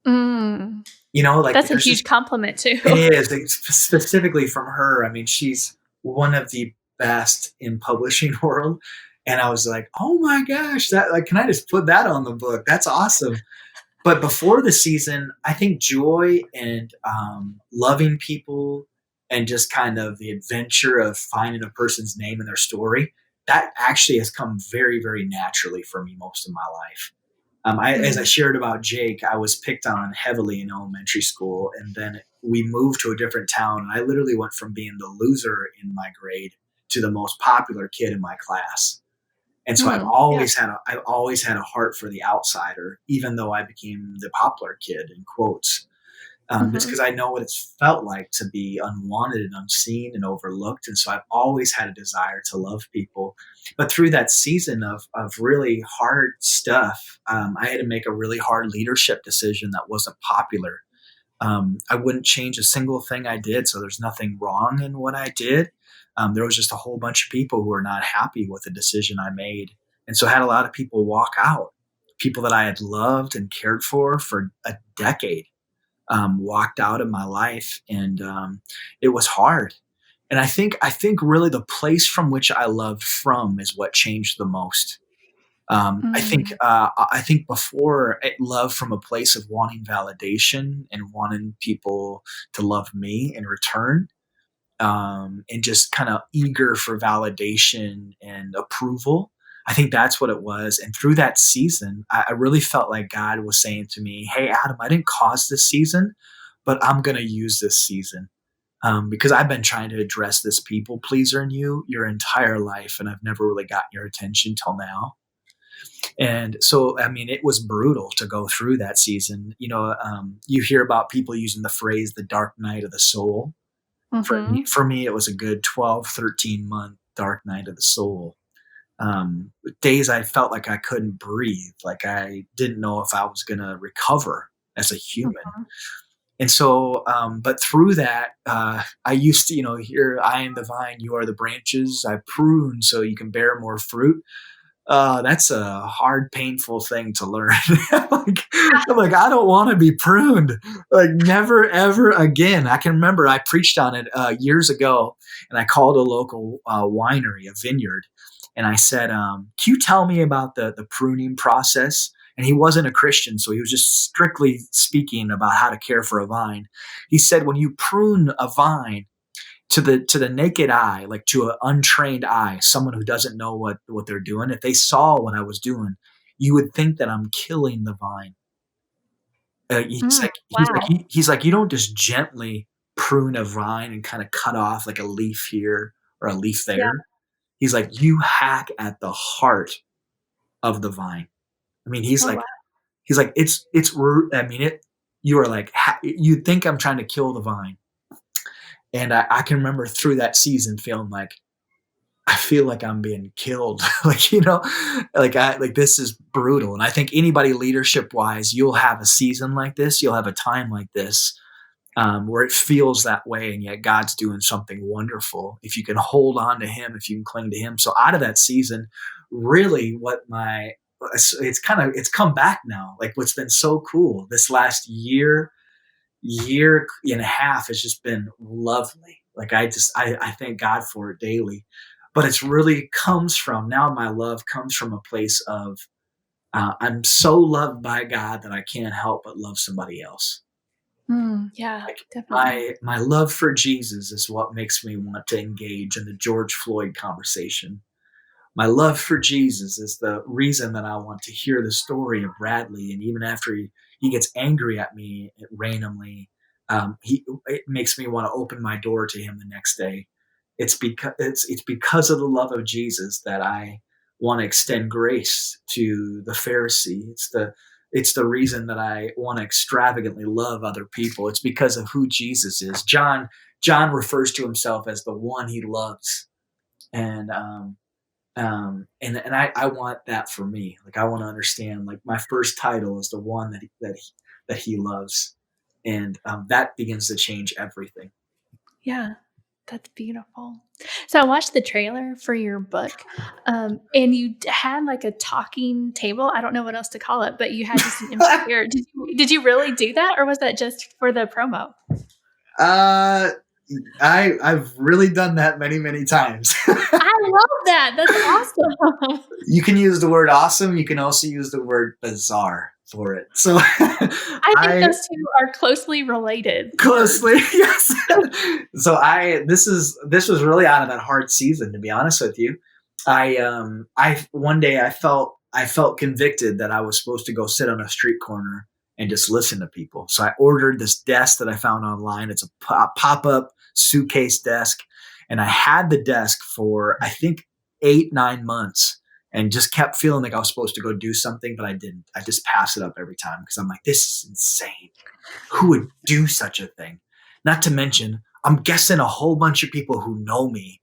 Mm, Like that's a there's huge just, compliment too. it is specifically from her. I mean, she's one of the best in publishing world. And I was like, oh my gosh, that like, can I just put that on the book? That's awesome. But before the season, I think joy and loving people and just kind of the adventure of finding a person's name in their story, that actually has come very, very naturally for me most of my life. As I Mm, shared about Jake, I was picked on heavily in elementary school, and then we moved to a different town. And I literally went from being the loser in my grade to the most popular kid in my class. And so yeah. I've always had a heart for the outsider, even though I became the popular kid in quotes, just Hmm. because I know what it's felt like to be unwanted and unseen and overlooked. And so I've always had a desire to love people. But through that season of really hard stuff, I had to make a really hard leadership decision that wasn't popular. I wouldn't change a single thing I did, so there's nothing wrong in what I did. There was just a whole bunch of people who were not happy with the decision I made, and so I had a lot of people walk out. People that I had loved and cared for a decade walked out of my life, and it was hard. And I think really the place from which I loved from is what changed the most. Mm, I think before it love from a place of wanting validation and wanting people to love me in return, and just kind of eager for validation and approval. I think that's what it was. And through that season, I really felt like God was saying to me, "Hey, Adam, I didn't cause this season, but I'm going to use this season." Because I've been trying to address this people pleaser in you your entire life, and I've never really gotten your attention till now. And so, I mean, it was brutal to go through that season. You hear about people using the phrase the dark night of the soul. hmm. For me, it was a good 12, 13-month dark night of the soul. Days I felt like I couldn't breathe, like I didn't know if I was going to recover as a human. Mhm. And so, but through that, I used to, hear, I am the vine, you are the branches. I prune so you can bear more fruit. That's a hard, painful thing to learn. like, I'm like, I don't want to be pruned. Like, never, ever again. I can remember I preached on it years ago, and I called a local winery, a vineyard, and I said, "Can you tell me about the pruning process?" And he wasn't a Christian, so he was just strictly speaking about how to care for a vine. He said, "When you prune a vine, to the naked eye, like to an untrained eye, someone who doesn't know what they're doing, if they saw what I was doing, you would think that I'm killing the vine." He's Mm, like wow. he's like, you don't just gently prune a vine and kind of cut off like a leaf here or a leaf Yeah. there. He's like, you hack at the heart of the vine. I mean, Oh, wow. he's like, it's I mean, you are like, you think I'm trying to kill the vine. And I can remember through that season feeling like, I feel like I'm being killed. like, like this is brutal. And I think anybody leadership wise, you'll have a season like this. You'll have a time like this where it feels that way. And yet God's doing something wonderful. If you can hold on to him, if you can cling to him. So out of that season, really it's come back now. Like what's been so cool this last year and a half has just been lovely. Like I thank God for it daily. But it's really comes from now my love comes from a place of I'm so loved by God that I can't help but love somebody else. Yeah, Like definitely. my love for Jesus is what makes me want to engage in the George Floyd conversation. My love for Jesus is the reason that I want to hear the story of Bradley. And even after he gets angry at me randomly, it makes me want to open my door to him the next day. It's because of the love of Jesus that I want to extend grace to the Pharisee. It's the reason that I want to extravagantly love other people. It's because of who Jesus is. John refers to himself as the one he loves, and I want that for me. Like I want to understand. Like my first title is the one that he loves, and that begins to change everything. Yeah, that's beautiful. So I watched the trailer for your book, and you had like a talking table. I don't know what else to call it, but you had just an empty chair. Did you really do that, or was that just for the promo? uh, I've really done that many times. I love that. That's awesome. You can use the word awesome. You can also use the word bizarre for it. So I think I those two are closely related closely, words. yes. So this was really out of that hard season, to be honest with you. I one day I felt convicted that I was supposed to go sit on a street corner and just listen to people. So I ordered this desk that I found online. It's a pop-up suitcase desk, and I had the desk for I think 8-9 months, and just kept feeling like I was supposed to go do something, but I didn't. I just pass it up every time because I'm like, this is insane. Who would do such a thing? Not to mention, I'm guessing a whole bunch of people who know me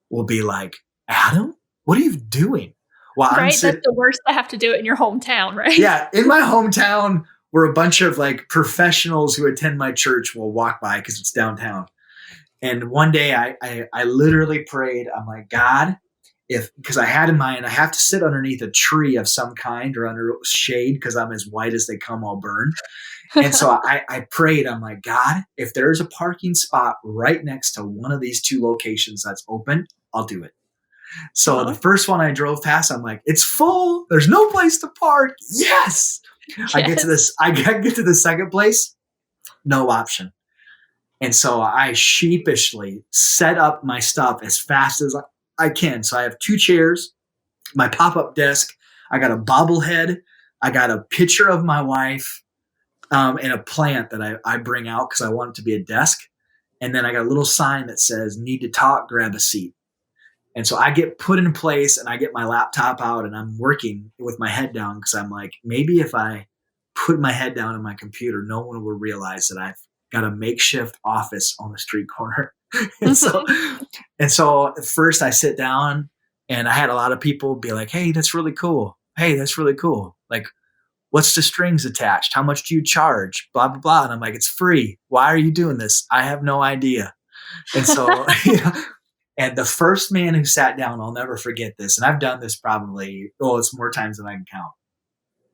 will be like, Adam, what are you doing? While I'm Right? That's sitting, the worst to have to do it in your hometown, right? yeah, in my hometown, where a bunch of like professionals who attend my church will walk by because it's downtown. And one day I literally prayed, I'm like, God, because I had in mind, I have to sit underneath a tree of some kind or under shade because I'm as white as they come, I'll burn. And so I prayed, I'm like, God, if there's a parking spot right next to one of these two locations that's open, I'll do it. So the Uh-huh. first one I drove past, I'm like, it's full. There's no place to park. Yes. I get to Yes. this, I get to the second place, no option. And so I sheepishly set up my stuff as fast as I can. So I have two chairs, my pop-up desk. I got a bobblehead. I got a picture of my wife, and a plant that I bring out because I want it to be a desk. And then I got a little sign that says, need to talk, grab a seat. And so I get put in place and I get my laptop out and I'm working with my head down because I'm like, maybe if I put my head down in my computer, no one will realize that I've got a makeshift office on the street corner. and so, Mhm. and so at first I sit down and I had a lot of people be like, hey, that's really cool. Hey, that's really cool. Like, what's the strings attached? How much do you charge? Blah, blah, blah. And I'm like, it's free. Why are you doing this? I have no idea. And so, and the first man who sat down, I'll never forget this. And I've done this probably, it's more times than I can count,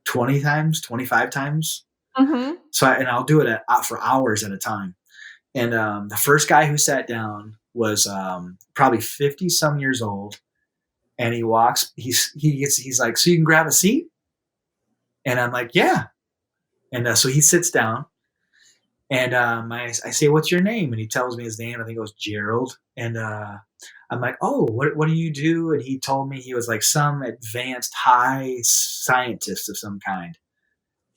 20 times, 25 times. Mhm. And I'll do it for hours at a time. And the first guy who sat down was probably 50 some years old. And he walks, he's like, so you can grab a seat? And I'm like, yeah. And so he sits down. And I say, what's your name? And he tells me his name. I think it was Gerald. And I'm like, oh, what do you do? And he told me he was like some advanced high scientist of some kind.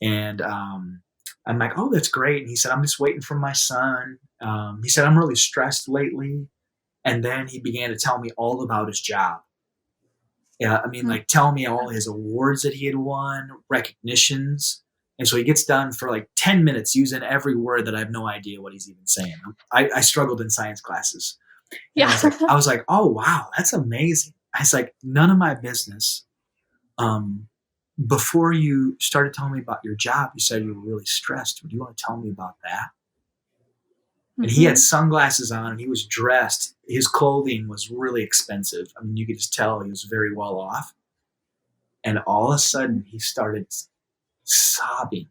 And I'm like, oh, that's great. And he said, I'm just waiting for my son. He said, I'm really stressed lately. And then he began to tell me all about his job. Yeah, I mean, Mm. like, tell me all his awards that he had won, recognitions. And so he gets done for like 10 minutes using every word that I have no idea what he's even saying. I struggled in science classes. And Yeah. I was like, oh, wow, that's amazing. I was like, none of my business. Um, Before you started telling me about your job, you said you were really stressed. Would you want to tell me about that? And he had Mhm. sunglasses on and he was dressed. His clothing was really expensive. I mean, you could just tell he was very well off. And all of a sudden, he started sobbing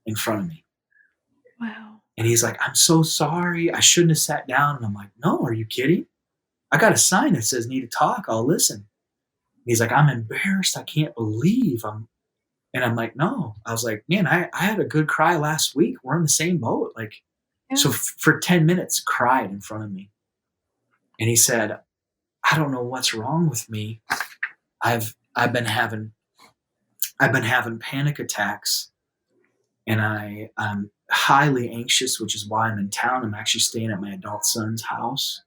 in front of me. Wow. And he's like, I'm so sorry. I shouldn't have sat down. And I'm like, no, are you kidding? I got a sign that says need to talk. I'll listen. And he's like, I'm embarrassed. I can't believe I'm. And I'm like, no. I was like, man, I had a good cry last week. We're in the same boat. Like, Yeah. so for 10 minutes, cried in front of me. And he said, I don't know what's wrong with me. I've been having panic attacks, and I'm highly anxious, which is why I'm in town. I'm actually staying at my adult son's house,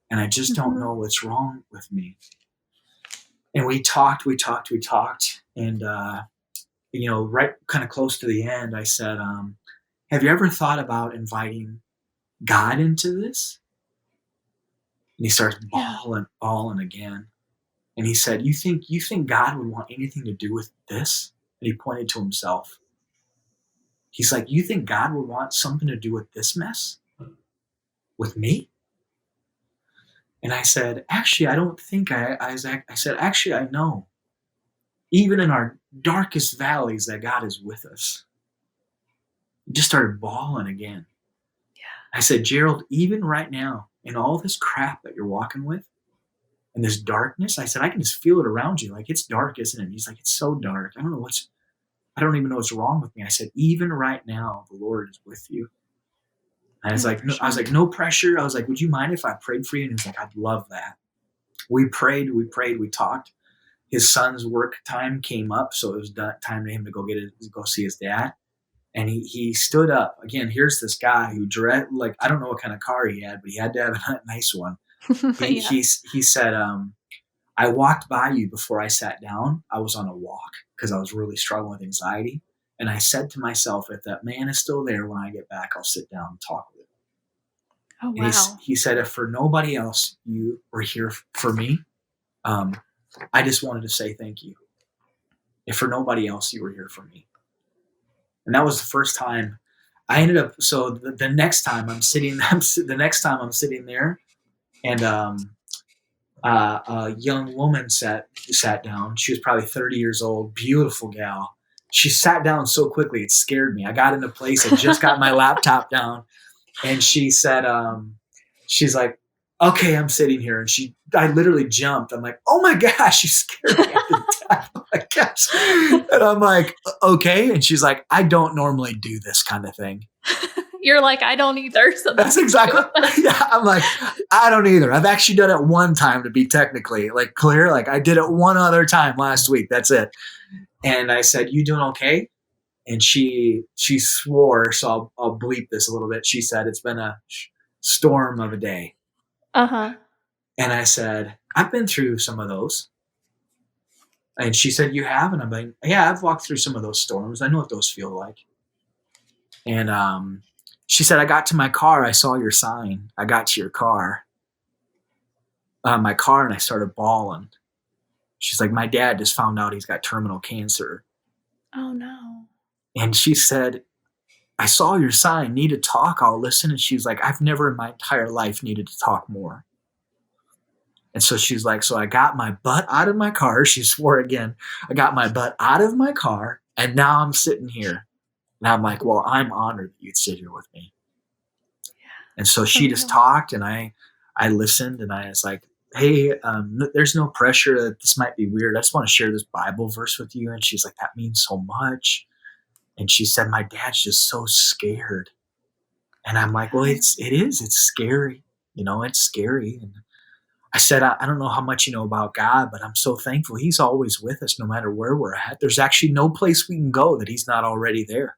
and I just don't know what's wrong with me. And we talked, and right kind of close to the end, I said, have you ever thought about inviting God into this? And he starts bawling again. And he said, you think God would want anything to do with this? And he pointed to himself. He's like, you think God would want something to do with this mess? With me? And I said, actually, I don't think I said, actually, I know. Even in our darkest valleys, that God is with us. He just started bawling again. Yeah. I said, Gerald, even right now, in all this crap that you're walking with, and this darkness, I said, I can just feel it around you. Like, it's dark, isn't it? He's like, it's so dark. I don't even know what's wrong with me. I said, even right now, the Lord is with you. And I was like, no pressure. I was like, would you mind if I prayed for you? And he's like, I'd love that. We prayed, we talked. His son's work time came up, so it was time for him to go see his dad. And he stood up. Again, here's this guy who I don't know what kind of car he had, but he had to have a nice one. He said, I walked by you before I sat down. I was on a walk because I was really struggling with anxiety. And I said to myself, if that man is still there when I get back, I'll sit down and talk with him. Oh, wow. And he said, if for nobody else you were here for me, I just wanted to say thank you. If for nobody else you were here for me. And that was the first time I ended up. So the next time I'm sitting there, and a young woman sat down. She was probably 30 years old, beautiful gal. She sat down so quickly, it scared me. I got into place. I just got my laptop down, and she said, she's like, okay, I'm sitting here. And I literally jumped. I'm like, oh my gosh, you scared me to death. Oh my gosh. And I'm like, okay. And she's like, I don't normally do this kind of thing. You're like, I don't either. So that's exactly. Yeah, I'm like, I don't either. I've actually done it one time, to be technically clear. Like, I did it one other time last week. That's it. And I said, you doing okay? And she swore, so I'll bleep this a little bit. She said, it's been a storm of a day. Uh-huh. And I said, I've been through some of those. And she said, you have? And I'm like, yeah, I've walked through some of those storms. I know what those feel like. And she said, I got to my car. I saw your sign. I got to your car. My car, and I started bawling. She's like, my dad just found out he's got terminal cancer. Oh, no. And she said, I saw your sign. Need to talk? I'll listen. And she's like, I've never in my entire life needed to talk more. And so she's like, so I got my butt out of my car. She swore again. I got my butt out of my car, and now I'm sitting here. And I'm like, well, I'm honored that you'd sit here with me. Yeah. And so she just talked, and I listened, and I was like, hey, there's no pressure that this might be weird. I just want to share this Bible verse with you. And she's like, that means so much. And she said, my dad's just so scared. And I'm like, well, it is. It's scary. It's scary. And I said, I don't know how much you know about God, but I'm so thankful he's always with us no matter where we're at. There's actually no place we can go that he's not already there.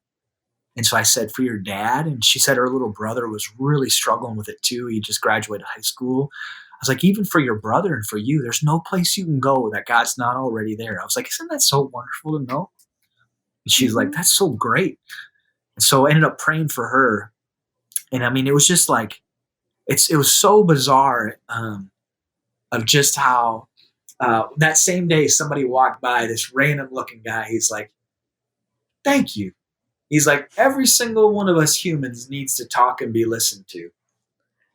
And so I said, for your dad. And she said her little brother was really struggling with it too. He just graduated high school. I was like, even for your brother and for you, there's no place you can go that God's not already there. I was like, isn't that so wonderful to know? And she's like, that's so great. And so I ended up praying for her. And I mean, it was just like, it was so bizarre of just how that same day somebody walked by, this random looking guy. He's like, thank you. He's like, every single one of us humans needs to talk and be listened to.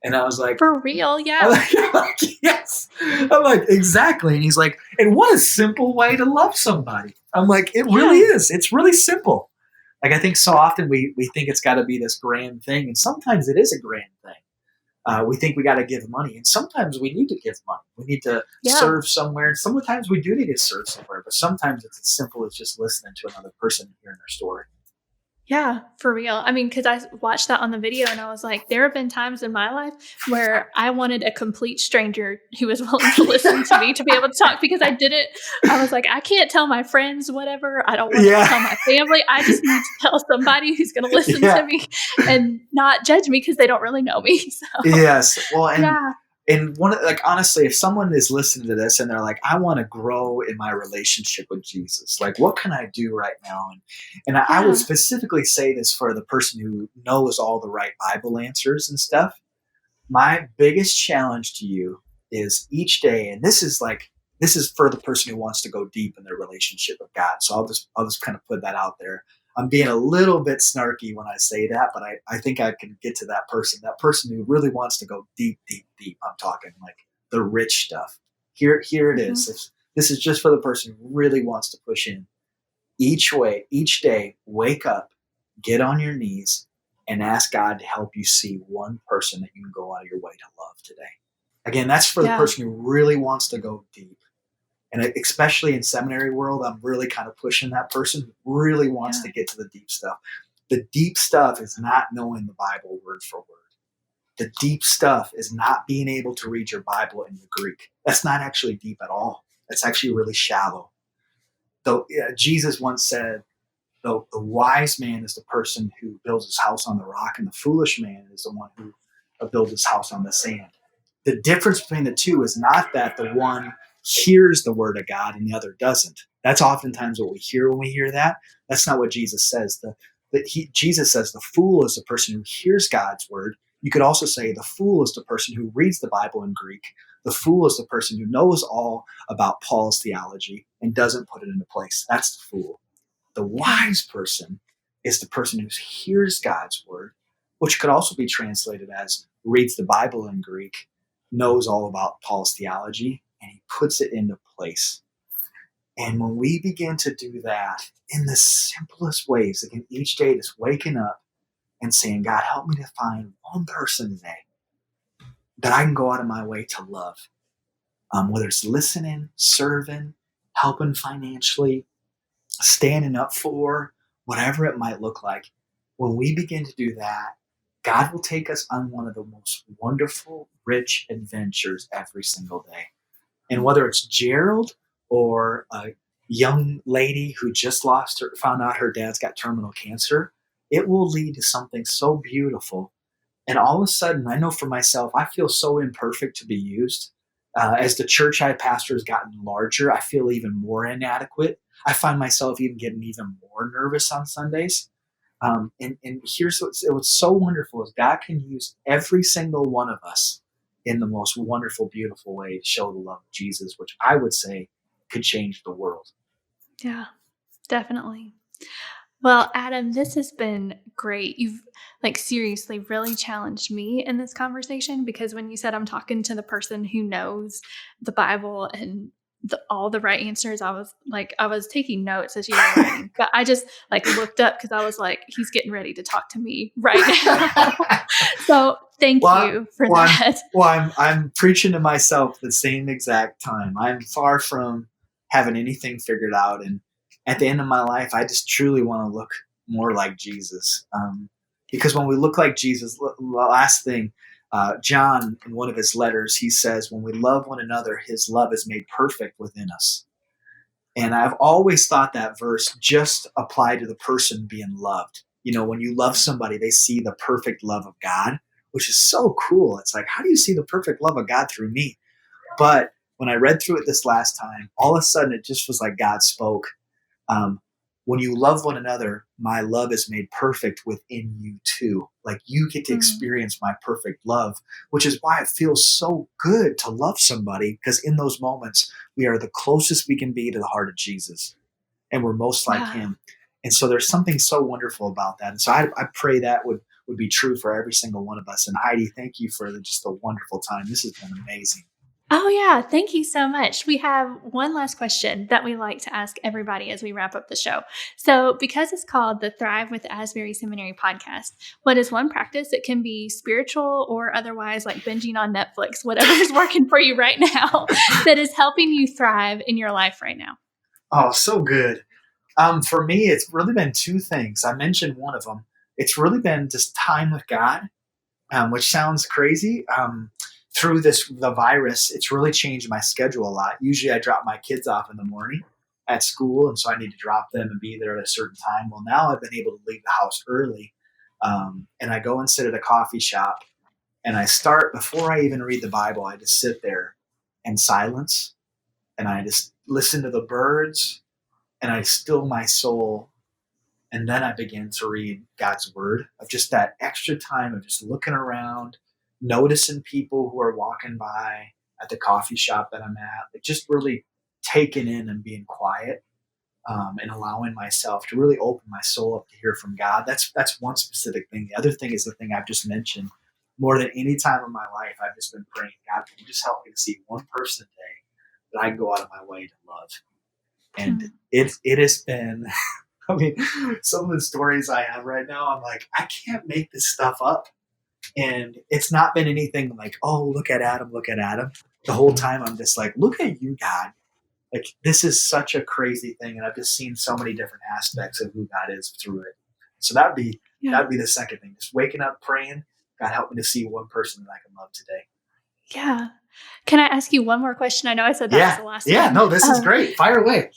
And I was like, for real? Yeah. I'm like, yes. I'm like, exactly. And he's like, and what a simple way to love somebody. I'm like, it really is. It's really simple. Like, I think so often we think it's got to be this grand thing. And sometimes it is a grand thing. We think we got to give money, and sometimes we need to give money. We need to Yeah. serve somewhere, and sometimes we do need to serve somewhere. But sometimes it's as simple as just listening to another person and hearing their story. Yeah, for real. I mean, because I watched that on the video and I was like, there have been times in my life where I wanted a complete stranger who was willing to listen to me to be able to talk because I was like, I can't tell my friends whatever. I don't want to tell my family. I just need to tell somebody who's going to listen to me and not judge me because they don't really know me. So, yes. Well, and one, like, honestly, if someone is listening to this and they're like, I want to grow in my relationship with Jesus, like, what can I do right now? And I would specifically say this for the person who knows all the right Bible answers and stuff. My biggest challenge to you is each day, and this is for the person who wants to go deep in their relationship with God. So I'll just kind of put that out there. I'm being a little bit snarky when I say that, but I think I can get to that person who really wants to go deep, deep, deep. I'm talking like the rich stuff. Here it is. This is just for the person who really wants to push in. Each day, wake up, get on your knees, and ask God to help you see one person that you can go out of your way to love today. Again, that's for the person who really wants to go deep. And especially in seminary world, I'm really kind of pushing that person who really wants to get to the deep stuff. The deep stuff is not knowing the Bible word for word. The deep stuff is not being able to read your Bible in the Greek. That's not actually deep at all. That's actually really shallow. Though Jesus once said, the wise man is the person who builds his house on the rock, and the foolish man is the one who builds his house on the sand. The difference between the two is not that the one hears the word of God and the other doesn't. That's oftentimes what we hear when we hear that. That's not what Jesus says. Jesus says the fool is the person who hears God's word. You could also say the fool is the person who reads the Bible in Greek. The fool is the person who knows all about Paul's theology and doesn't put it into place. That's the fool. The wise person is the person who hears God's word, which could also be translated as reads the Bible in Greek, knows all about Paul's theology, and he puts it into place. And when we begin to do that in the simplest ways, again, each day just waking up and saying, God, help me to find one person today that I can go out of my way to love, whether it's listening, serving, helping financially, standing up for, whatever it might look like. When we begin to do that, God will take us on one of the most wonderful, rich adventures every single day. And whether it's Gerald or a young lady who just found out her dad's got terminal cancer, it will lead to something so beautiful. And all of a sudden, I know for myself, I feel so imperfect to be used. As the church I pastor has gotten larger, I feel even more inadequate. I find myself even getting even more nervous on Sundays. And here's what's so wonderful is God can use every single one of us in the most wonderful, beautiful way to show the love of Jesus, which I would say could change the world. Yeah, definitely. Well, Adam, this has been great. You've seriously really challenged me in this conversation because when you said I'm talking to the person who knows the Bible and all the right answers, I was taking notes as you were writing, but I just looked up because I was like, he's getting ready to talk to me right now. So thank you for that. I'm preaching to myself the same exact time. I'm far from having anything figured out. And at the end of my life, I just truly want to look more like Jesus. Because when we look like Jesus, the last thing, John, in one of his letters, he says, when we love one another, his love is made perfect within us. And I've always thought that verse just applied to the person being loved. When you love somebody, they see the perfect love of God, which is so cool. It's like, how do you see the perfect love of God through me? But when I read through it this last time, all of a sudden it just was like God spoke. When you love one another, my love is made perfect within you too. Like you get to experience my perfect love, which is why it feels so good to love somebody, because in those moments, we are the closest we can be to the heart of Jesus, and we're most like him. And so there's something so wonderful about that. And so I pray that would be true for every single one of us. And Heidi, thank you for just the wonderful time. This has been amazing. Oh, yeah. Thank you so much. We have one last question that we like to ask everybody as we wrap up the show. So, because it's called the Thrive with Asbury Seminary podcast, what is one practice? It can be spiritual or otherwise, like binging on Netflix, whatever is working for you right now, that is helping you thrive in your life right now. Oh, so good. For me, it's really been two things. I mentioned one of them. It's really been just time with God, which sounds crazy. Through the virus, it's really changed my schedule a lot. Usually I drop my kids off in the morning at school, and so I need to drop them and be there at a certain time. Well, now I've been able to leave the house early, and I go and sit at a coffee shop, and I start, before I even read the Bible, I just sit there in silence, and I just listen to the birds, and I still my soul. And then I begin to read God's word, of just that extra time of just looking around, noticing people who are walking by at the coffee shop that I'm at, like just really taking in and being quiet, and allowing myself to really open my soul up to hear from God. That's one specific thing. The other thing is the thing I've just mentioned. More than any time in my life, I've just been praying, God, can you just help me to see one person a day that I can go out of my way to love? And it has been, I mean, some of the stories I have right now, I'm like, I can't make this stuff up. And it's not been anything like, oh, look at Adam, look at Adam. The whole time I'm just like, look at you, God. Like, this is such a crazy thing. And I've just seen so many different aspects of who God is through it. So that'd be the second thing. Just waking up, praying, God, help me to see one person that I can love today. Yeah. Can I ask you one more question? I know I said that was the last one. Yeah, no, this is great. Fire away.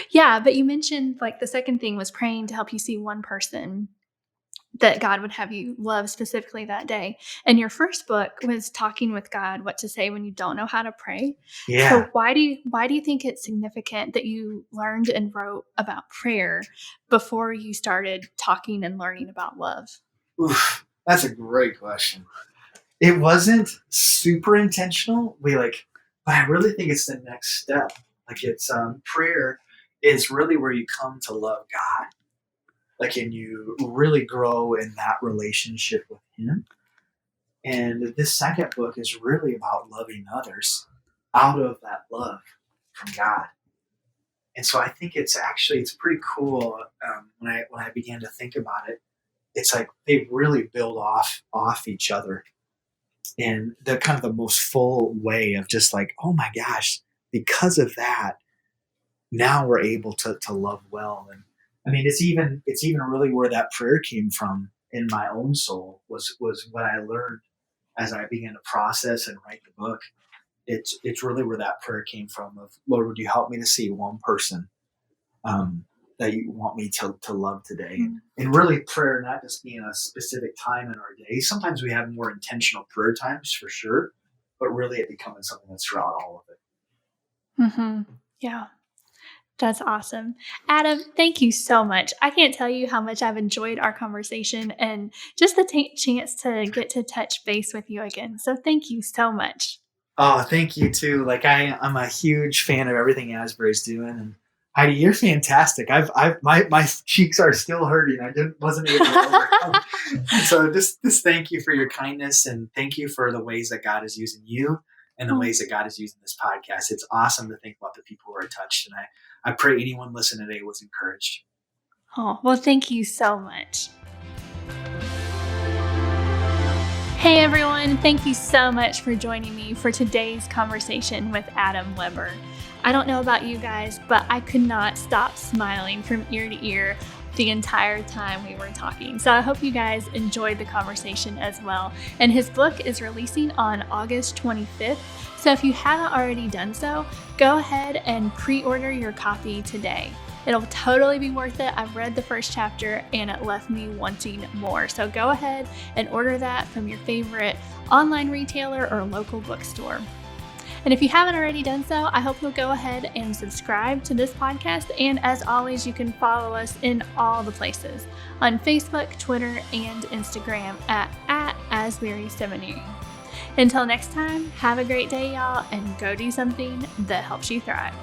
Yeah, but you mentioned like the second thing was praying to help you see one person that God would have you love specifically that day. And your first book was talking with God, what to say when you don't know how to pray. Yeah. So why do you think it's significant that you learned and wrote about prayer before you started talking and learning about love? Oof, that's a great question. It wasn't super intentional. But I really think it's the next step. Like, it's prayer is really where you come to love God. Like, and you really grow in that relationship with Him. And this second book is really about loving others out of that love from God. And so I think it's pretty cool. When I began to think about it, it's like they really build off each other in the kind of the most full way of just like, oh my gosh, because of that, now we're able to love well. And I mean, it's even really where that prayer came from in my own soul was what I learned as I began to process and write the book. It's really where that prayer came from of, Lord, would you help me to see one person that you want me to love today? Mm-hmm. And really prayer not just being a specific time in our day. Sometimes we have more intentional prayer times for sure, but really it becoming something that's throughout all of it. Mm-hmm. Yeah. That's awesome. Adam, thank you so much. I can't tell you how much I've enjoyed our conversation and just the chance to get to touch base with you again. So thank you so much. Oh, thank you too. Like, I'm a huge fan of everything Asbury's doing, and Heidi, you're fantastic. My cheeks are still hurting. I wasn't able to overcome. So just thank you for your kindness, and thank you for the ways that God is using you and the ways that God is using this podcast. It's awesome to think about the people who are touched, and I pray anyone listening today was encouraged. Oh, well, thank you so much. Hey everyone, thank you so much for joining me for today's conversation with Adam Weber. I don't know about you guys, but I could not stop smiling from ear to ear the entire time we were talking. So I hope you guys enjoyed the conversation as well. And his book is releasing on August 25th. So if you haven't already done so, go ahead and pre-order your copy today. It'll totally be worth it. I've read the first chapter and it left me wanting more. So go ahead and order that from your favorite online retailer or local bookstore. And if you haven't already done so, I hope you'll go ahead and subscribe to this podcast. And as always, you can follow us in all the places on Facebook, Twitter, and Instagram at Asbury Seminary. Until next time, have a great day, y'all, and go do something that helps you thrive.